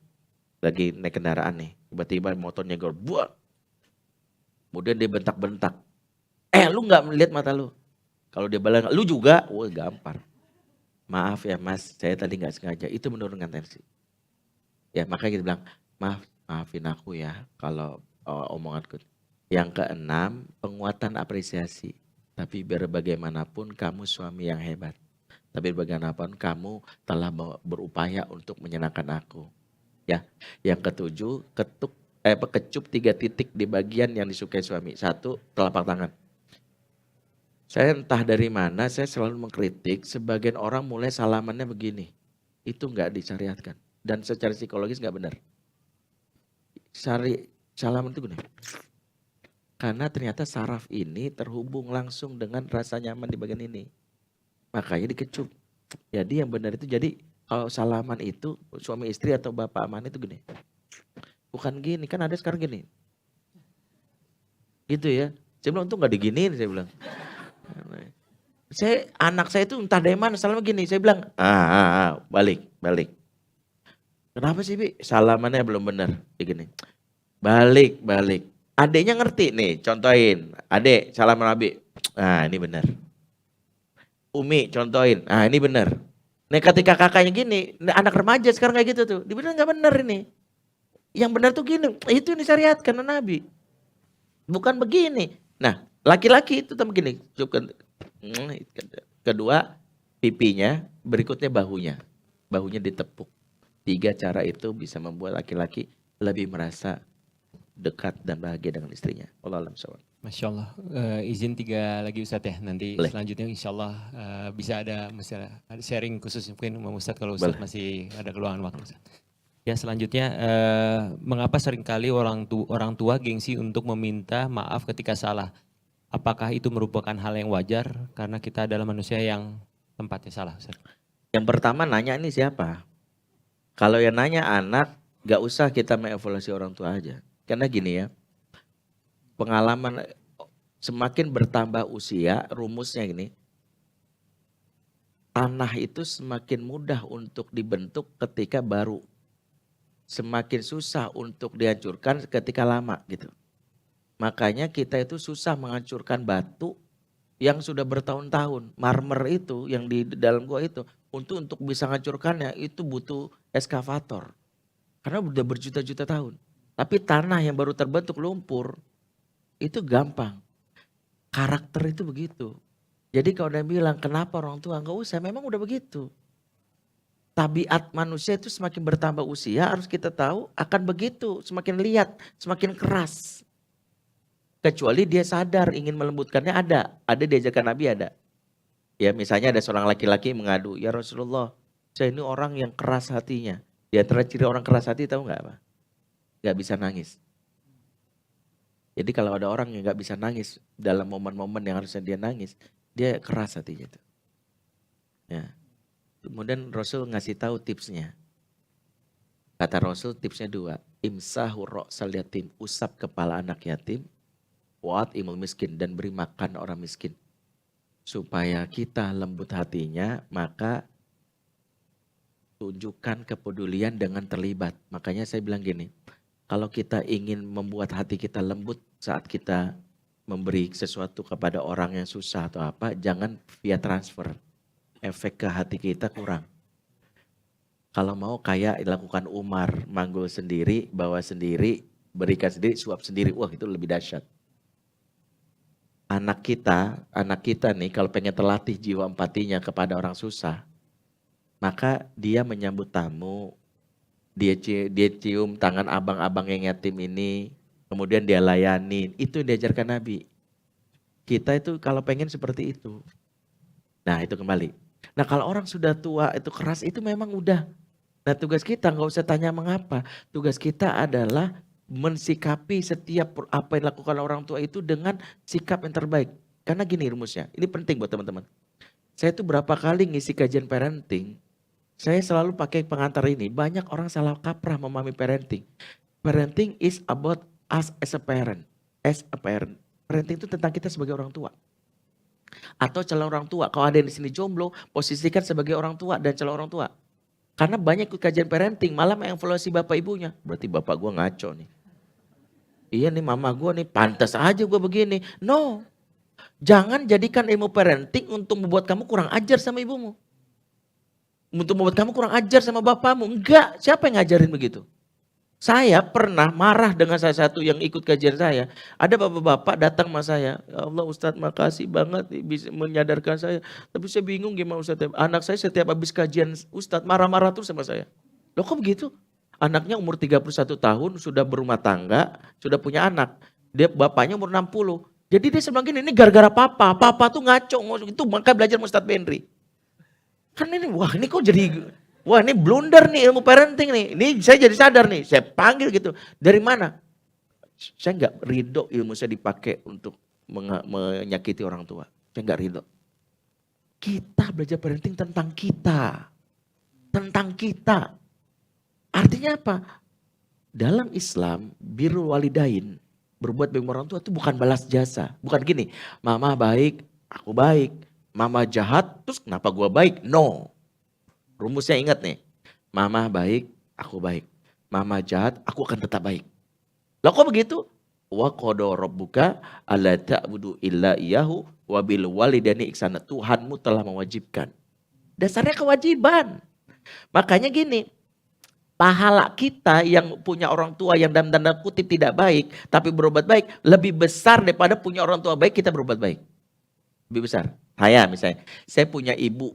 Lagi naik kendaraan nih, tiba-tiba motornya gor, buat. Kemudian dia bentak-bentak. Lu gak melihat mata lu? Kalau dia balas, lu juga, wah gampar. Maaf ya Mas, saya tadi nggak sengaja. Itu menurunkan tensi. Ya makanya kita bilang, maafin aku ya kalau omonganku. Yang keenam, penguatan apresiasi. Tapi biar bagaimanapun kamu suami yang hebat. Tapi bagaimanapun kamu telah berupaya untuk menyenangkan aku. Ya, yang ketujuh, kecup 3 titik di bagian yang disukai suami. 1, telapak tangan. Saya entah dari mana, saya selalu mengkritik sebagian orang mulai salamannya begini. Itu nggak disyariatkan. Dan secara psikologis nggak benar. Salaman itu gini. Karena ternyata saraf ini terhubung langsung dengan rasa nyaman di bagian ini. Makanya dikecup. Jadi yang benar itu, jadi kalau salaman itu suami istri atau bapak aman itu gini. Bukan gini, kan ada sekarang gini. Gitu ya. Saya bilang tuh nggak diginiin, saya bilang. Anak saya itu entah dari mana salam gini, saya bilang, balik. Kenapa sih Bi? Salamannya belum benar, begini. Balik. Adeknya ngerti nih, contohin. Adek, salaman Abi. Nah ini benar. Umi, contohin. Nah ini benar. Nih ketika kakaknya gini, anak remaja sekarang kayak gitu tuh. Dibilang nggak benar ini. Yang benar tuh gini, itu yang disyariatkan Nabi. Bukan begini. Nah, laki-laki itu tuh begini. Kedua, pipinya, berikutnya bahunya. Bahunya ditepuk. 3 cara itu bisa membuat laki-laki lebih merasa dekat dan bahagia dengan istrinya. Wallahu a'lam bishawab. Masya Allah. Izin 3 lagi Ustadz ya. Nanti Boleh. selanjutnya insya Allah bisa ada sharing khusus mungkin Ustadz kalau Ustadz masih ada keluangan waktu. Ya selanjutnya, mengapa seringkali orang tua gengsi untuk meminta maaf ketika salah? Apakah itu merupakan hal yang wajar karena kita adalah manusia yang tempatnya salah? Ustaz? Yang pertama nanya ini siapa? Kalau yang nanya anak, gak usah kita mengevaluasi orang tua aja. Karena gini ya, pengalaman semakin bertambah usia, rumusnya gini, tanah itu semakin mudah untuk dibentuk ketika baru. Semakin susah untuk dihancurkan ketika lama gitu. Makanya kita itu susah menghancurkan batu yang sudah bertahun-tahun. Marmer itu yang di dalam gua itu untuk bisa menghancurkannya itu butuh eskavator. Karena udah berjuta-juta tahun. Tapi tanah yang baru terbentuk lumpur itu gampang. Karakter itu begitu. Jadi kalau dia bilang kenapa orang tua nggak usah, memang udah begitu. Tabiat manusia itu semakin bertambah usia harus kita tahu akan begitu. Semakin lihat, semakin keras. Kecuali dia sadar ingin melembutkannya ada diajarkan Nabi ada. Ya misalnya ada seorang laki-laki mengadu, ya Rasulullah saya ini orang yang keras hatinya. Di antara ciri orang keras hati tahu nggak apa? Nggak bisa nangis. Jadi kalau ada orang yang nggak bisa nangis dalam momen-momen yang harusnya dia nangis, Dia keras hatinya itu. Ya. Kemudian Rasul ngasih tahu tipsnya. Kata Rasul tipsnya 2. Imsahu ra'sal yatim, usap kepala anak yatim. Wa'at imul miskin, dan beri makan orang miskin. Supaya kita lembut hatinya, maka tunjukkan kepedulian dengan terlibat. Makanya saya bilang gini, kalau kita ingin membuat hati kita lembut saat kita memberi sesuatu kepada orang yang susah atau apa, jangan via transfer. Efek ke hati kita kurang. Kalau mau kayak dilakukan Umar, manggul sendiri, bawa sendiri, berikan sendiri, suap sendiri, wah itu lebih dahsyat. Anak kita nih kalau pengen terlatih jiwa empatinya kepada orang susah, maka dia menyambut tamu, dia cium tangan abang-abang yang yatim ini, kemudian dia layani. Itu yang diajarkan Nabi. Kita itu kalau pengen seperti itu. Nah itu kembali. Nah kalau orang sudah tua itu keras itu memang udah. Nah tugas kita nggak usah tanya mengapa. Tugas kita adalah mensikapi setiap apa yang dilakukan orang tua itu dengan sikap yang terbaik. Karena gini rumusnya, ini penting buat teman-teman. Saya tuh berapa kali ngisi kajian parenting, saya selalu pakai pengantar ini. Banyak orang salah kaprah memahami parenting. Parenting is about us as a parent. As a parent. Parenting itu tentang kita sebagai orang tua. Atau calon orang tua. Kalau ada yang di sini jomblo, posisikan sebagai orang tua dan calon orang tua. Karena banyak ikut kajian parenting, malah mengevaluasi bapak ibunya. Berarti bapak gue ngaco nih. Iya nih mama gue nih, pantas aja gue begini. No, jangan jadikan ilmu parenting untuk membuat kamu kurang ajar sama ibumu. Untuk membuat kamu kurang ajar sama bapakmu. Enggak, siapa yang ngajarin begitu? Saya pernah marah dengan salah satu yang ikut kajian saya. Ada bapak-bapak datang sama saya. Ya Allah Ustadz makasih banget bisa menyadarkan saya. Tapi saya bingung gimana Ustadz. Anak saya setiap habis kajian Ustadz marah-marah terus sama saya. Loh kok begitu? Anaknya umur 31 tahun sudah berumah tangga, sudah punya anak. Dia bapaknya umur 60. Jadi dia bilang gini, ini gara-gara papa. Papa tuh ngaco. Itu maka belajar sama Ustadz Benri. Kan ini, wah ini kok jadi... Wah ini blunder nih ilmu parenting nih. Ini saya jadi sadar nih. Saya panggil gitu. Dari mana? Saya nggak ridho ilmu saya dipakai untuk menyakiti orang tua. Saya nggak ridho. Kita belajar parenting tentang kita. Tentang kita. Artinya apa? Dalam Islam, birrul walidain, berbuat baik orang tua itu bukan balas jasa. Bukan gini, mama baik, aku baik. Mama jahat, terus kenapa gua baik? No. Rumusnya ingat nih, mama baik, aku baik. Mama jahat, aku akan tetap baik. Lah kok begitu? Wa qada rabbuka alla ta'budu illa iyyahu wa bil walidaini ihsana. Tuhanmu telah mewajibkan. Dasarnya kewajiban. Makanya gini, pahala kita yang punya orang tua yang dalam tanda kutip tidak baik, tapi berbuat baik, lebih besar daripada punya orang tua baik kita berbuat baik. Lebih besar. Saya misalnya, saya punya ibu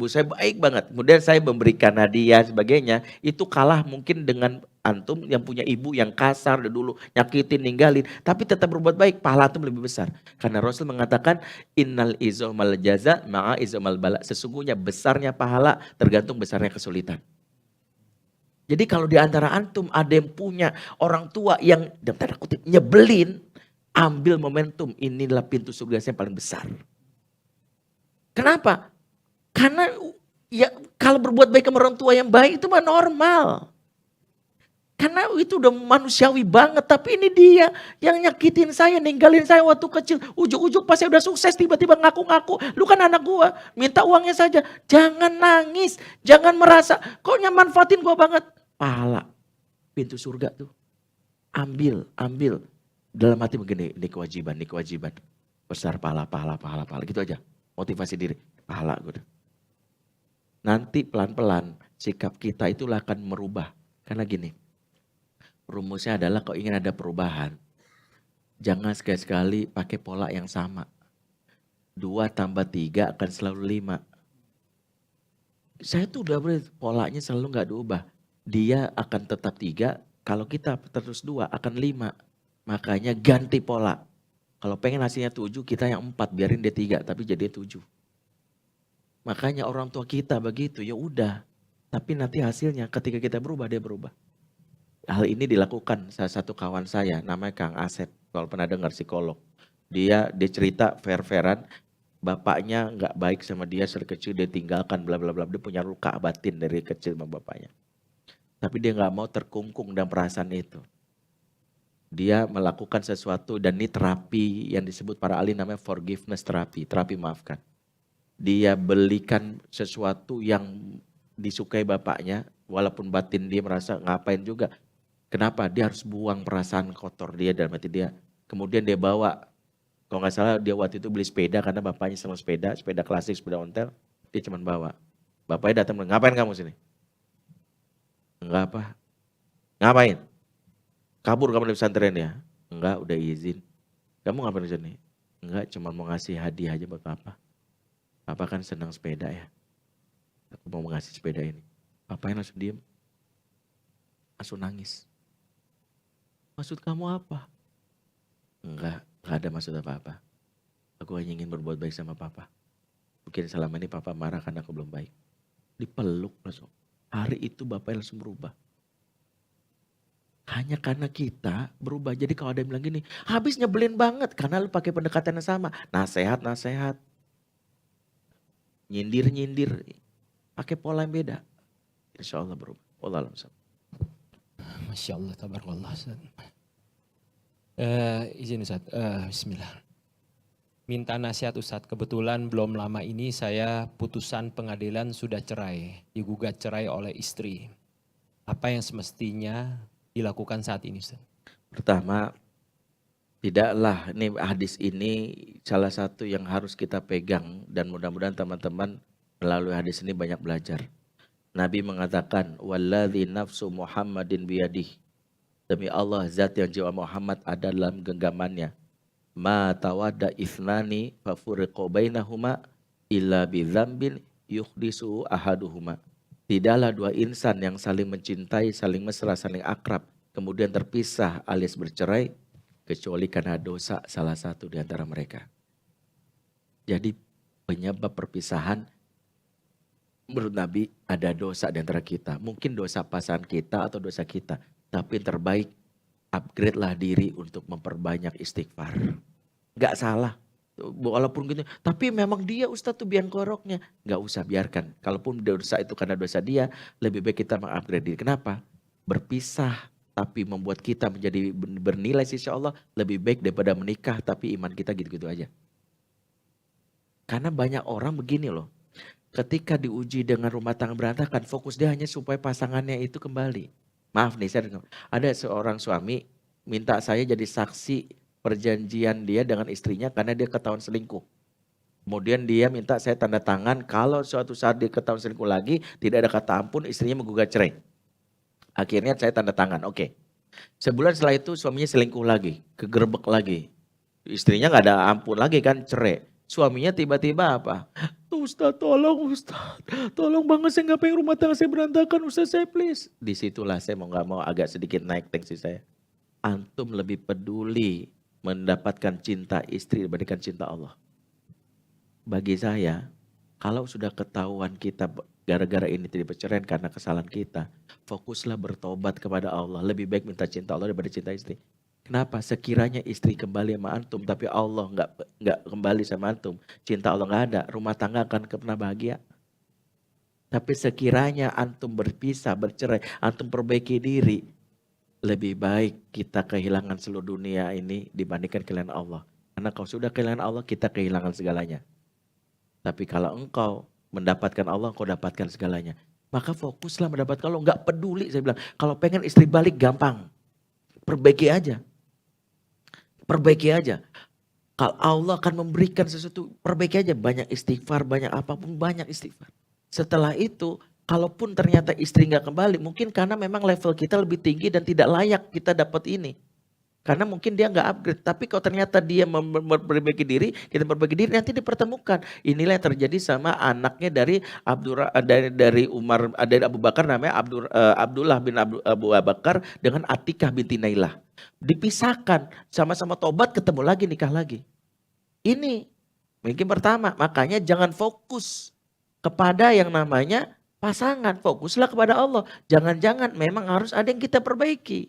saya baik banget. Kemudian saya memberikan hadiah sebagainya. Itu kalah mungkin dengan antum yang punya ibu yang kasar dulu. Nyakitin, ninggalin. Tapi tetap berbuat baik. Pahala antum lebih besar. Karena Rasul mengatakan innal izomal jaza ma'a izomal bala. Sesungguhnya besarnya pahala tergantung besarnya kesulitan. Jadi kalau di antara antum ada yang punya orang tua yang dalam tanda kutip nyebelin. Ambil momentum. Inilah pintu surga yang paling besar. Kenapa? Karena ya kalau berbuat baik sama orang tua yang baik itu mah normal. Karena itu udah manusiawi banget. Tapi ini dia yang nyakitin saya, ninggalin saya waktu kecil. Ujuk-ujuk pas saya udah sukses tiba-tiba ngaku-ngaku. Lu kan anak gua, minta uangnya saja. Jangan nangis, jangan merasa kok manfaatin gua banget. Pahala, pintu surga tuh. Ambil. Dalam hati begini, ini kewajiban. Besar pahala. Gitu aja, motivasi diri. Pahala gue. Nanti pelan-pelan sikap kita itulah akan merubah. Karena gini, rumusnya adalah kalau ingin ada perubahan, jangan sekali-sekali pakai pola yang sama. 2 tambah 3 akan selalu 5. Saya tuh udah polanya selalu gak diubah. Dia akan tetap 3, kalau kita terus 2 akan 5. Makanya ganti pola. Kalau pengen hasilnya 7, kita yang 4, biarin dia 3, tapi jadi 7. Makanya orang tua kita begitu, ya udah. Tapi nanti hasilnya ketika kita berubah, dia berubah. Hal ini dilakukan salah satu kawan saya, namanya Kang Asep. Kalau pernah dengar psikolog. Dia cerita fair-fairan, bapaknya nggak baik sama dia dari kecil, dia tinggalkan bla bla bla, dia punya luka batin dari kecil sama bapaknya. Tapi dia nggak mau terkungkung dalam perasaan itu. Dia melakukan sesuatu dan ini terapi yang disebut para ahli namanya forgiveness terapi maafkan. Dia belikan sesuatu yang disukai bapaknya, walaupun batin dia merasa ngapain juga. Kenapa? Dia harus buang perasaan kotor dia dalam hati dia. Kemudian dia bawa, kalau nggak salah dia waktu itu beli sepeda karena bapaknya sama sepeda klasik, sepeda ontel. Dia cuma bawa. Bapaknya datang, ngapain kamu sini? Enggak apa. Ngapain? Kabur kamu dari pesantren ya? Enggak, udah izin. Kamu ngapain di sini? Enggak, cuma mau ngasih hadiah aja buat papa. Papa kan senang sepeda ya. Aku mau ngasih sepeda ini. Papanya langsung diem. Langsung nangis. Maksud kamu apa? Enggak ada maksud apa-apa. Aku hanya ingin berbuat baik sama papa. Mungkin selama ini papa marah karena aku belum baik. Dipeluk langsung. Hari itu bapaknya langsung berubah. Hanya karena kita berubah. Jadi kalau ada yang bilang gini, habis nyebelin banget karena lu pakai pendekatan yang sama. Nasehat. Nyindir. Pakai pola yang beda. Insya Allah berubah. Wallahu a'lam. Masya Allah, tabarakallah. Izin Ustaz, bismillah. Minta nasihat Ustaz, kebetulan belum lama ini saya putusan pengadilan sudah cerai, digugat cerai oleh istri. Apa yang semestinya dilakukan saat ini Ustaz? Pertama, tidaklah, ini hadis ini salah satu yang harus kita pegang dan mudah-mudahan teman-teman melalui hadis ini banyak belajar. Nabi mengatakan, walladzi nafsu Muhammadin biyadih. Demi Allah, zat yang jiwa Muhammad ada dalam genggamannya. Ma tawadda ithnani fafuriqu bainahuma illa bidzambin yuhdisu ahaduhuma. Tidaklah dua insan yang saling mencintai, saling mesra, saling akrab, kemudian terpisah alias bercerai, kecuali karena dosa salah satu di antara mereka. Jadi penyebab perpisahan menurut Nabi ada dosa di antara kita. Mungkin dosa pasangan kita atau dosa kita. Tapi yang terbaik, upgrade lah diri untuk memperbanyak istighfar. Gak salah. Walaupun gitu, tapi memang dia Ustadz tuh biang koroknya. Gak usah, biarkan. Kalaupun dosa itu karena dosa dia, lebih baik kita mengupgrade diri. Kenapa? Berpisah tapi membuat kita menjadi bernilai insya Allah lebih baik daripada menikah tapi iman kita gitu-gitu aja. Karena banyak orang begini loh. Ketika diuji dengan rumah tangga berantakan, fokus dia hanya supaya pasangannya itu kembali. Maaf nih, ada seorang suami minta saya jadi saksi perjanjian dia dengan istrinya karena dia ketahuan selingkuh. Kemudian dia minta saya tanda tangan kalau suatu saat dia ketahuan selingkuh lagi, tidak ada kata ampun, istrinya menggugat cerai. Akhirnya saya tanda tangan, oke. Sebulan setelah itu suaminya selingkuh lagi, kegerebek lagi. Istrinya gak ada ampun lagi kan, cerai. Suaminya tiba-tiba apa? Ustaz, tolong banget saya gak pengen rumah tangga saya berantakan, Ustaz saya please. Disitulah saya mau gak mau agak sedikit naik tensi saya. Antum lebih peduli mendapatkan cinta istri dibandingkan cinta Allah. Bagi saya, kalau sudah ketahuan kita gara-gara ini tidak bercerai karena kesalahan kita, fokuslah bertobat kepada Allah. Lebih baik minta cinta Allah daripada cinta istri. Kenapa? Sekiranya istri kembali sama antum, tapi Allah nggak kembali sama antum, cinta Allah nggak ada, rumah tangga akan pernah bahagia. Tapi sekiranya antum berpisah, bercerai, antum perbaiki diri, lebih baik kita kehilangan seluruh dunia ini dibandingkan kehilangan Allah. Karena kalau sudah kehilangan Allah, kita kehilangan segalanya. Tapi kalau engkau mendapatkan Allah, engkau dapatkan segalanya. Maka fokuslah mendapatkan Allah, nggak peduli saya bilang. Kalau pengen istri balik gampang, perbaiki aja. Perbaiki aja. Kalau Allah akan memberikan sesuatu, perbaiki aja. Banyak istighfar, banyak apapun, banyak istighfar. Setelah itu, kalaupun ternyata istri nggak kembali, mungkin karena memang level kita lebih tinggi dan tidak layak kita dapat ini. Karena mungkin dia nggak upgrade. Tapi kalau ternyata dia memperbaiki diri, kita perbaiki diri, nanti dipertemukan. Inilah yang terjadi sama anaknya dari Umar, dari Abu Bakar namanya Abdullah bin Abu Bakar dengan Atikah binti Nailah. Dipisahkan, sama-sama tobat, ketemu lagi, nikah lagi. Ini mungkin pertama, makanya jangan fokus kepada yang namanya pasangan, fokuslah kepada Allah. Jangan-jangan memang harus ada yang kita perbaiki.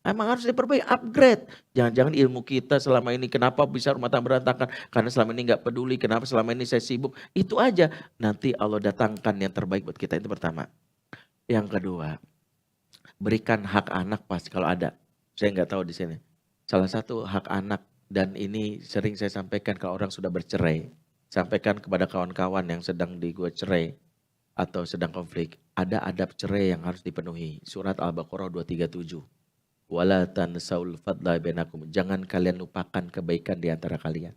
Emang harus diperbaiki, upgrade. Jangan-jangan ilmu kita selama ini kenapa bisa rumah tangga berantakan? Karena selama ini nggak peduli, kenapa selama ini saya sibuk. Itu aja. Nanti Allah datangkan yang terbaik buat kita, itu pertama. Yang kedua, berikan hak anak pasti kalau ada. Saya nggak tahu di sini. Salah satu hak anak, dan ini sering saya sampaikan kalau orang sudah bercerai. Sampaikan kepada kawan-kawan yang sedang gua cerai atau sedang konflik. Ada adab cerai yang harus dipenuhi. Surat Al-Baqarah 237. Wala tansaul fadla bainakum. Jangan kalian lupakan kebaikan di antara kalian.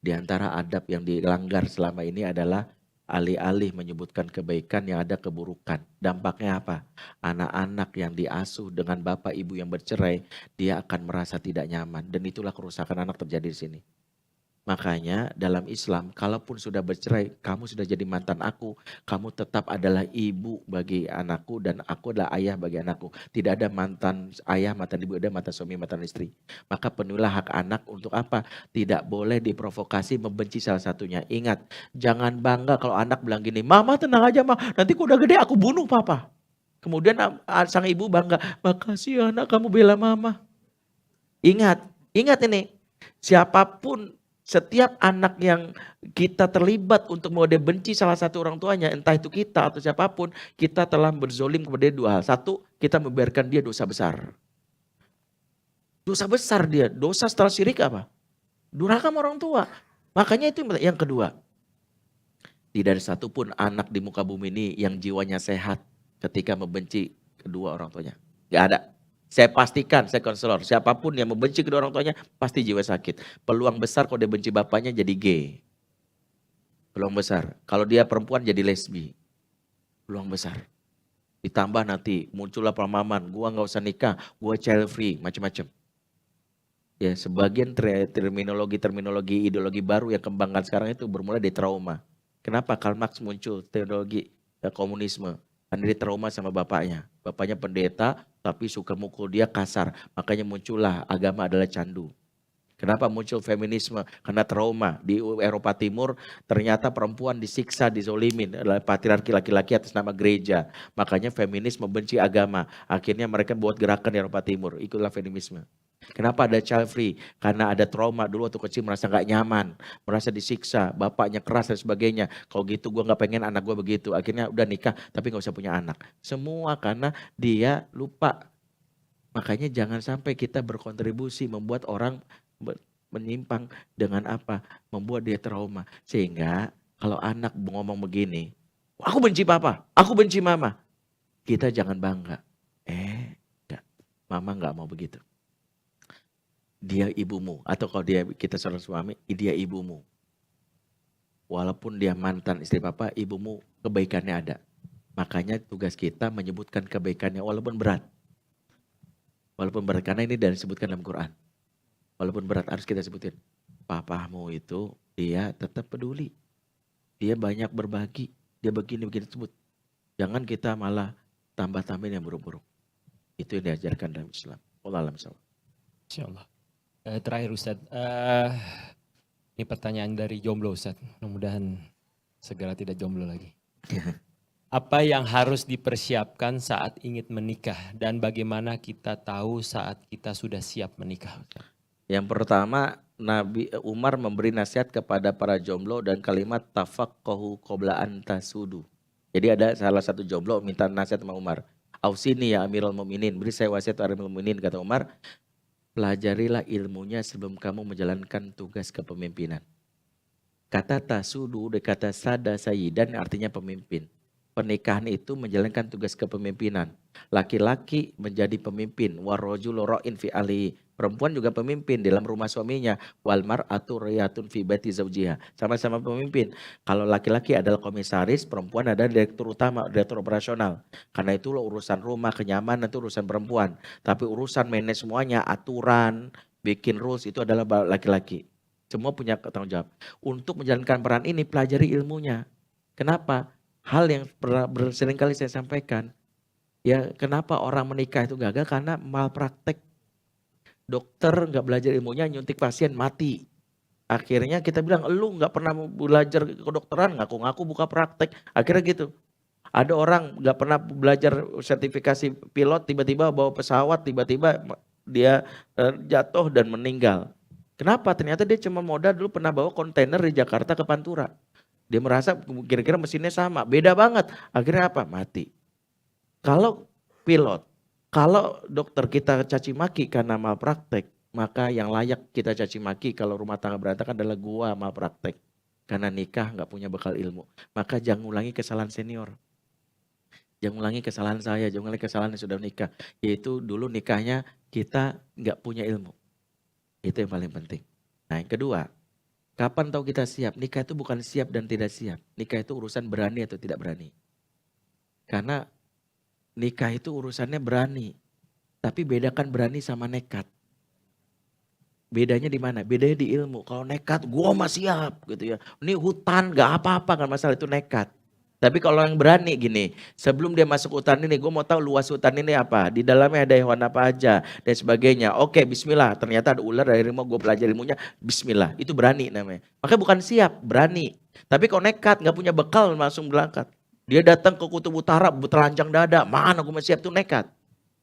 Di antara adab yang dilanggar selama ini adalah alih-alih menyebutkan kebaikan yang ada keburukan. Dampaknya apa? Anak-anak yang diasuh dengan bapak ibu yang bercerai, dia akan merasa tidak nyaman. Dan itulah kerusakan anak terjadi di sini. Makanya dalam Islam, kalaupun sudah bercerai, kamu sudah jadi mantan aku, kamu tetap adalah ibu bagi anakku dan aku adalah ayah bagi anakku. Tidak ada mantan ayah, mantan ibu, ada mantan suami, mantan istri. Maka penuhilah hak anak untuk apa? Tidak boleh diprovokasi membenci salah satunya. Ingat, jangan bangga kalau anak bilang gini, mama tenang aja mah, nanti aku udah gede aku bunuh papa. Kemudian sang ibu bangga, makasih anak kamu bela mama. Ingat ini, siapapun, setiap anak yang kita terlibat untuk mau dia benci salah satu orang tuanya, entah itu kita atau siapapun, kita telah berzolim kepada dia dua hal. Satu, kita membiarkan dia dosa besar. Dosa besar dia, dosa setelah syirik apa? Durhaka sama orang tua. Makanya itu yang kedua. Tidak ada satupun anak di muka bumi ini yang jiwanya sehat ketika membenci kedua orang tuanya. Gak ada. Saya pastikan, saya konselor, siapapun yang membenci kedua orang tuanya pasti jiwa sakit. Peluang besar kalau dia benci bapaknya jadi gay. Peluang besar. Kalau dia perempuan jadi lesbi. Peluang besar. Ditambah nanti muncullah pemahaman, gua nggak usah nikah, gua child free, macam-macam. Ya, sebagian terminologi ideologi baru yang kembangkan sekarang itu bermula dari trauma. Kenapa Karl Marx muncul teologi komunisme? Karena dia trauma sama bapaknya. Bapaknya pendeta tapi suka mukul dia kasar. Makanya muncullah agama adalah candu. Kenapa muncul feminisme? Karena trauma. Di Eropa Timur ternyata perempuan disiksa, dizolimin. Adalah patriarki laki-laki atas nama gereja. Makanya feminis membenci agama. Akhirnya mereka buat gerakan di Eropa Timur. Itulah feminisme. Kenapa ada child free? Karena ada trauma dulu waktu kecil merasa gak nyaman. Merasa disiksa, bapaknya keras dan sebagainya. Kalau gitu gue gak pengen anak gue begitu. Akhirnya udah nikah tapi gak usah punya anak. Semua karena dia lupa. Makanya jangan sampai kita berkontribusi membuat orang menyimpang dengan apa? Membuat dia trauma. Sehingga kalau anak ngomong begini, aku benci papa, aku benci mama. Kita jangan bangga. Enggak, mama gak mau begitu. Dia ibumu, atau kalau kita seorang suami, dia ibumu. Walaupun dia mantan istri papa, ibumu kebaikannya ada. Makanya tugas kita menyebutkan kebaikannya walaupun berat. Walaupun berat, karena ini dari disebutkan dalam Quran. Walaupun berat harus kita sebutin. Papamu itu dia tetap peduli. Dia banyak berbagi. Dia begini-begini sebut. Jangan kita malah tambah-tambahin yang buruk-buruk. Itu yang diajarkan dalam Islam. Wallahu a'lam bishawab. Insyaallah. Terakhir Ustadz, ini pertanyaan dari jomblo Ustadz, mudah-mudahan segera tidak jomblo lagi. Apa yang harus dipersiapkan saat ingin menikah dan bagaimana kita tahu saat kita sudah siap menikah? Yang pertama, Nabi Umar memberi nasihat kepada para jomblo dan kalimat tafaqqahu qabla an tasudu. Jadi ada salah satu jomblo minta nasihat sama Umar. Ausini ya Amirul Mukminin, beri saya wasiat Amirul Mukminin, kata Umar. Pelajarilah ilmunya sebelum kamu menjalankan tugas kepemimpinan. Kata tasudu dari kata sada sayyidan artinya pemimpin. Pernikahan itu menjalankan tugas kepemimpinan. Laki-laki menjadi pemimpin. Warrajulu ra'in fi ahlihi. Perempuan juga pemimpin dalam rumah suaminya. Wal mar'atu riyatun fi baiti zaujiha. Sama-sama pemimpin. Kalau laki-laki adalah komisaris, perempuan adalah direktur utama, direktur operasional. Karena itu urusan rumah, kenyamanan itu urusan perempuan. Tapi urusan manage semuanya, aturan, bikin rules itu adalah laki-laki. Semua punya tanggung jawab. Untuk menjalankan peran ini pelajari ilmunya. Kenapa? Hal yang sering kali saya sampaikan. Ya, kenapa orang menikah itu gagal? Karena malpraktek. Dokter nggak belajar ilmunya, nyuntik pasien mati. Akhirnya kita bilang, lu nggak pernah belajar kedokteran, ngaku-ngaku buka praktek. Akhirnya gitu. Ada orang nggak pernah belajar sertifikasi pilot, tiba-tiba bawa pesawat, tiba-tiba dia jatuh dan meninggal. Kenapa? Ternyata dia cuma modal dulu pernah bawa kontainer dari Jakarta ke Pantura. Dia merasa kira-kira mesinnya sama, beda banget. Akhirnya apa? Mati. Kalau pilot, kalau dokter kita caci maki karena malpraktek, maka yang layak kita caci maki kalau rumah tangga berantakan adalah gua malpraktek. Karena nikah nggak punya bekal ilmu. Maka jangan ulangi kesalahan senior. Jangan ulangi kesalahan saya, jangan ulangi kesalahan yang sudah nikah. Yaitu dulu nikahnya kita nggak punya ilmu. Itu yang paling penting. Nah yang kedua, kapan tahu kita siap? Nikah itu bukan siap dan tidak siap. Nikah itu urusan berani atau tidak berani. Karena nikah itu urusannya berani. Tapi bedakan berani sama nekat. Bedanya di mana? Bedanya di ilmu. Kalau nekat, gua mah siap gitu ya. Ini hutan gak apa-apa kan masalah itu nekat. Tapi kalau yang berani gini, sebelum dia masuk hutan ini, gue mau tahu luas hutan ini apa, di dalamnya ada hewan apa aja, dan sebagainya. Oke, bismillah, ternyata ada ular dari harimau, gue pelajari ilmunya, bismillah, itu berani namanya. Makanya bukan siap, berani. Tapi kalau nekat, gak punya bekal, langsung berangkat. Dia datang ke kutub utara, telanjang dada, mana gue masih siap, itu nekat.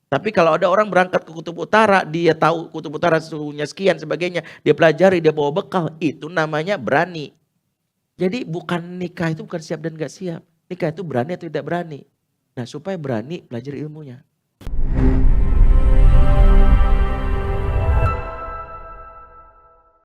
Tapi kalau ada orang berangkat ke kutub utara, dia tahu kutub utara suhunya sekian, sebagainya, dia pelajari, dia bawa bekal, itu namanya berani. Jadi bukan nikah itu bukan siap dan gak siap. Nikah itu berani atau tidak berani. Nah supaya berani belajar ilmunya.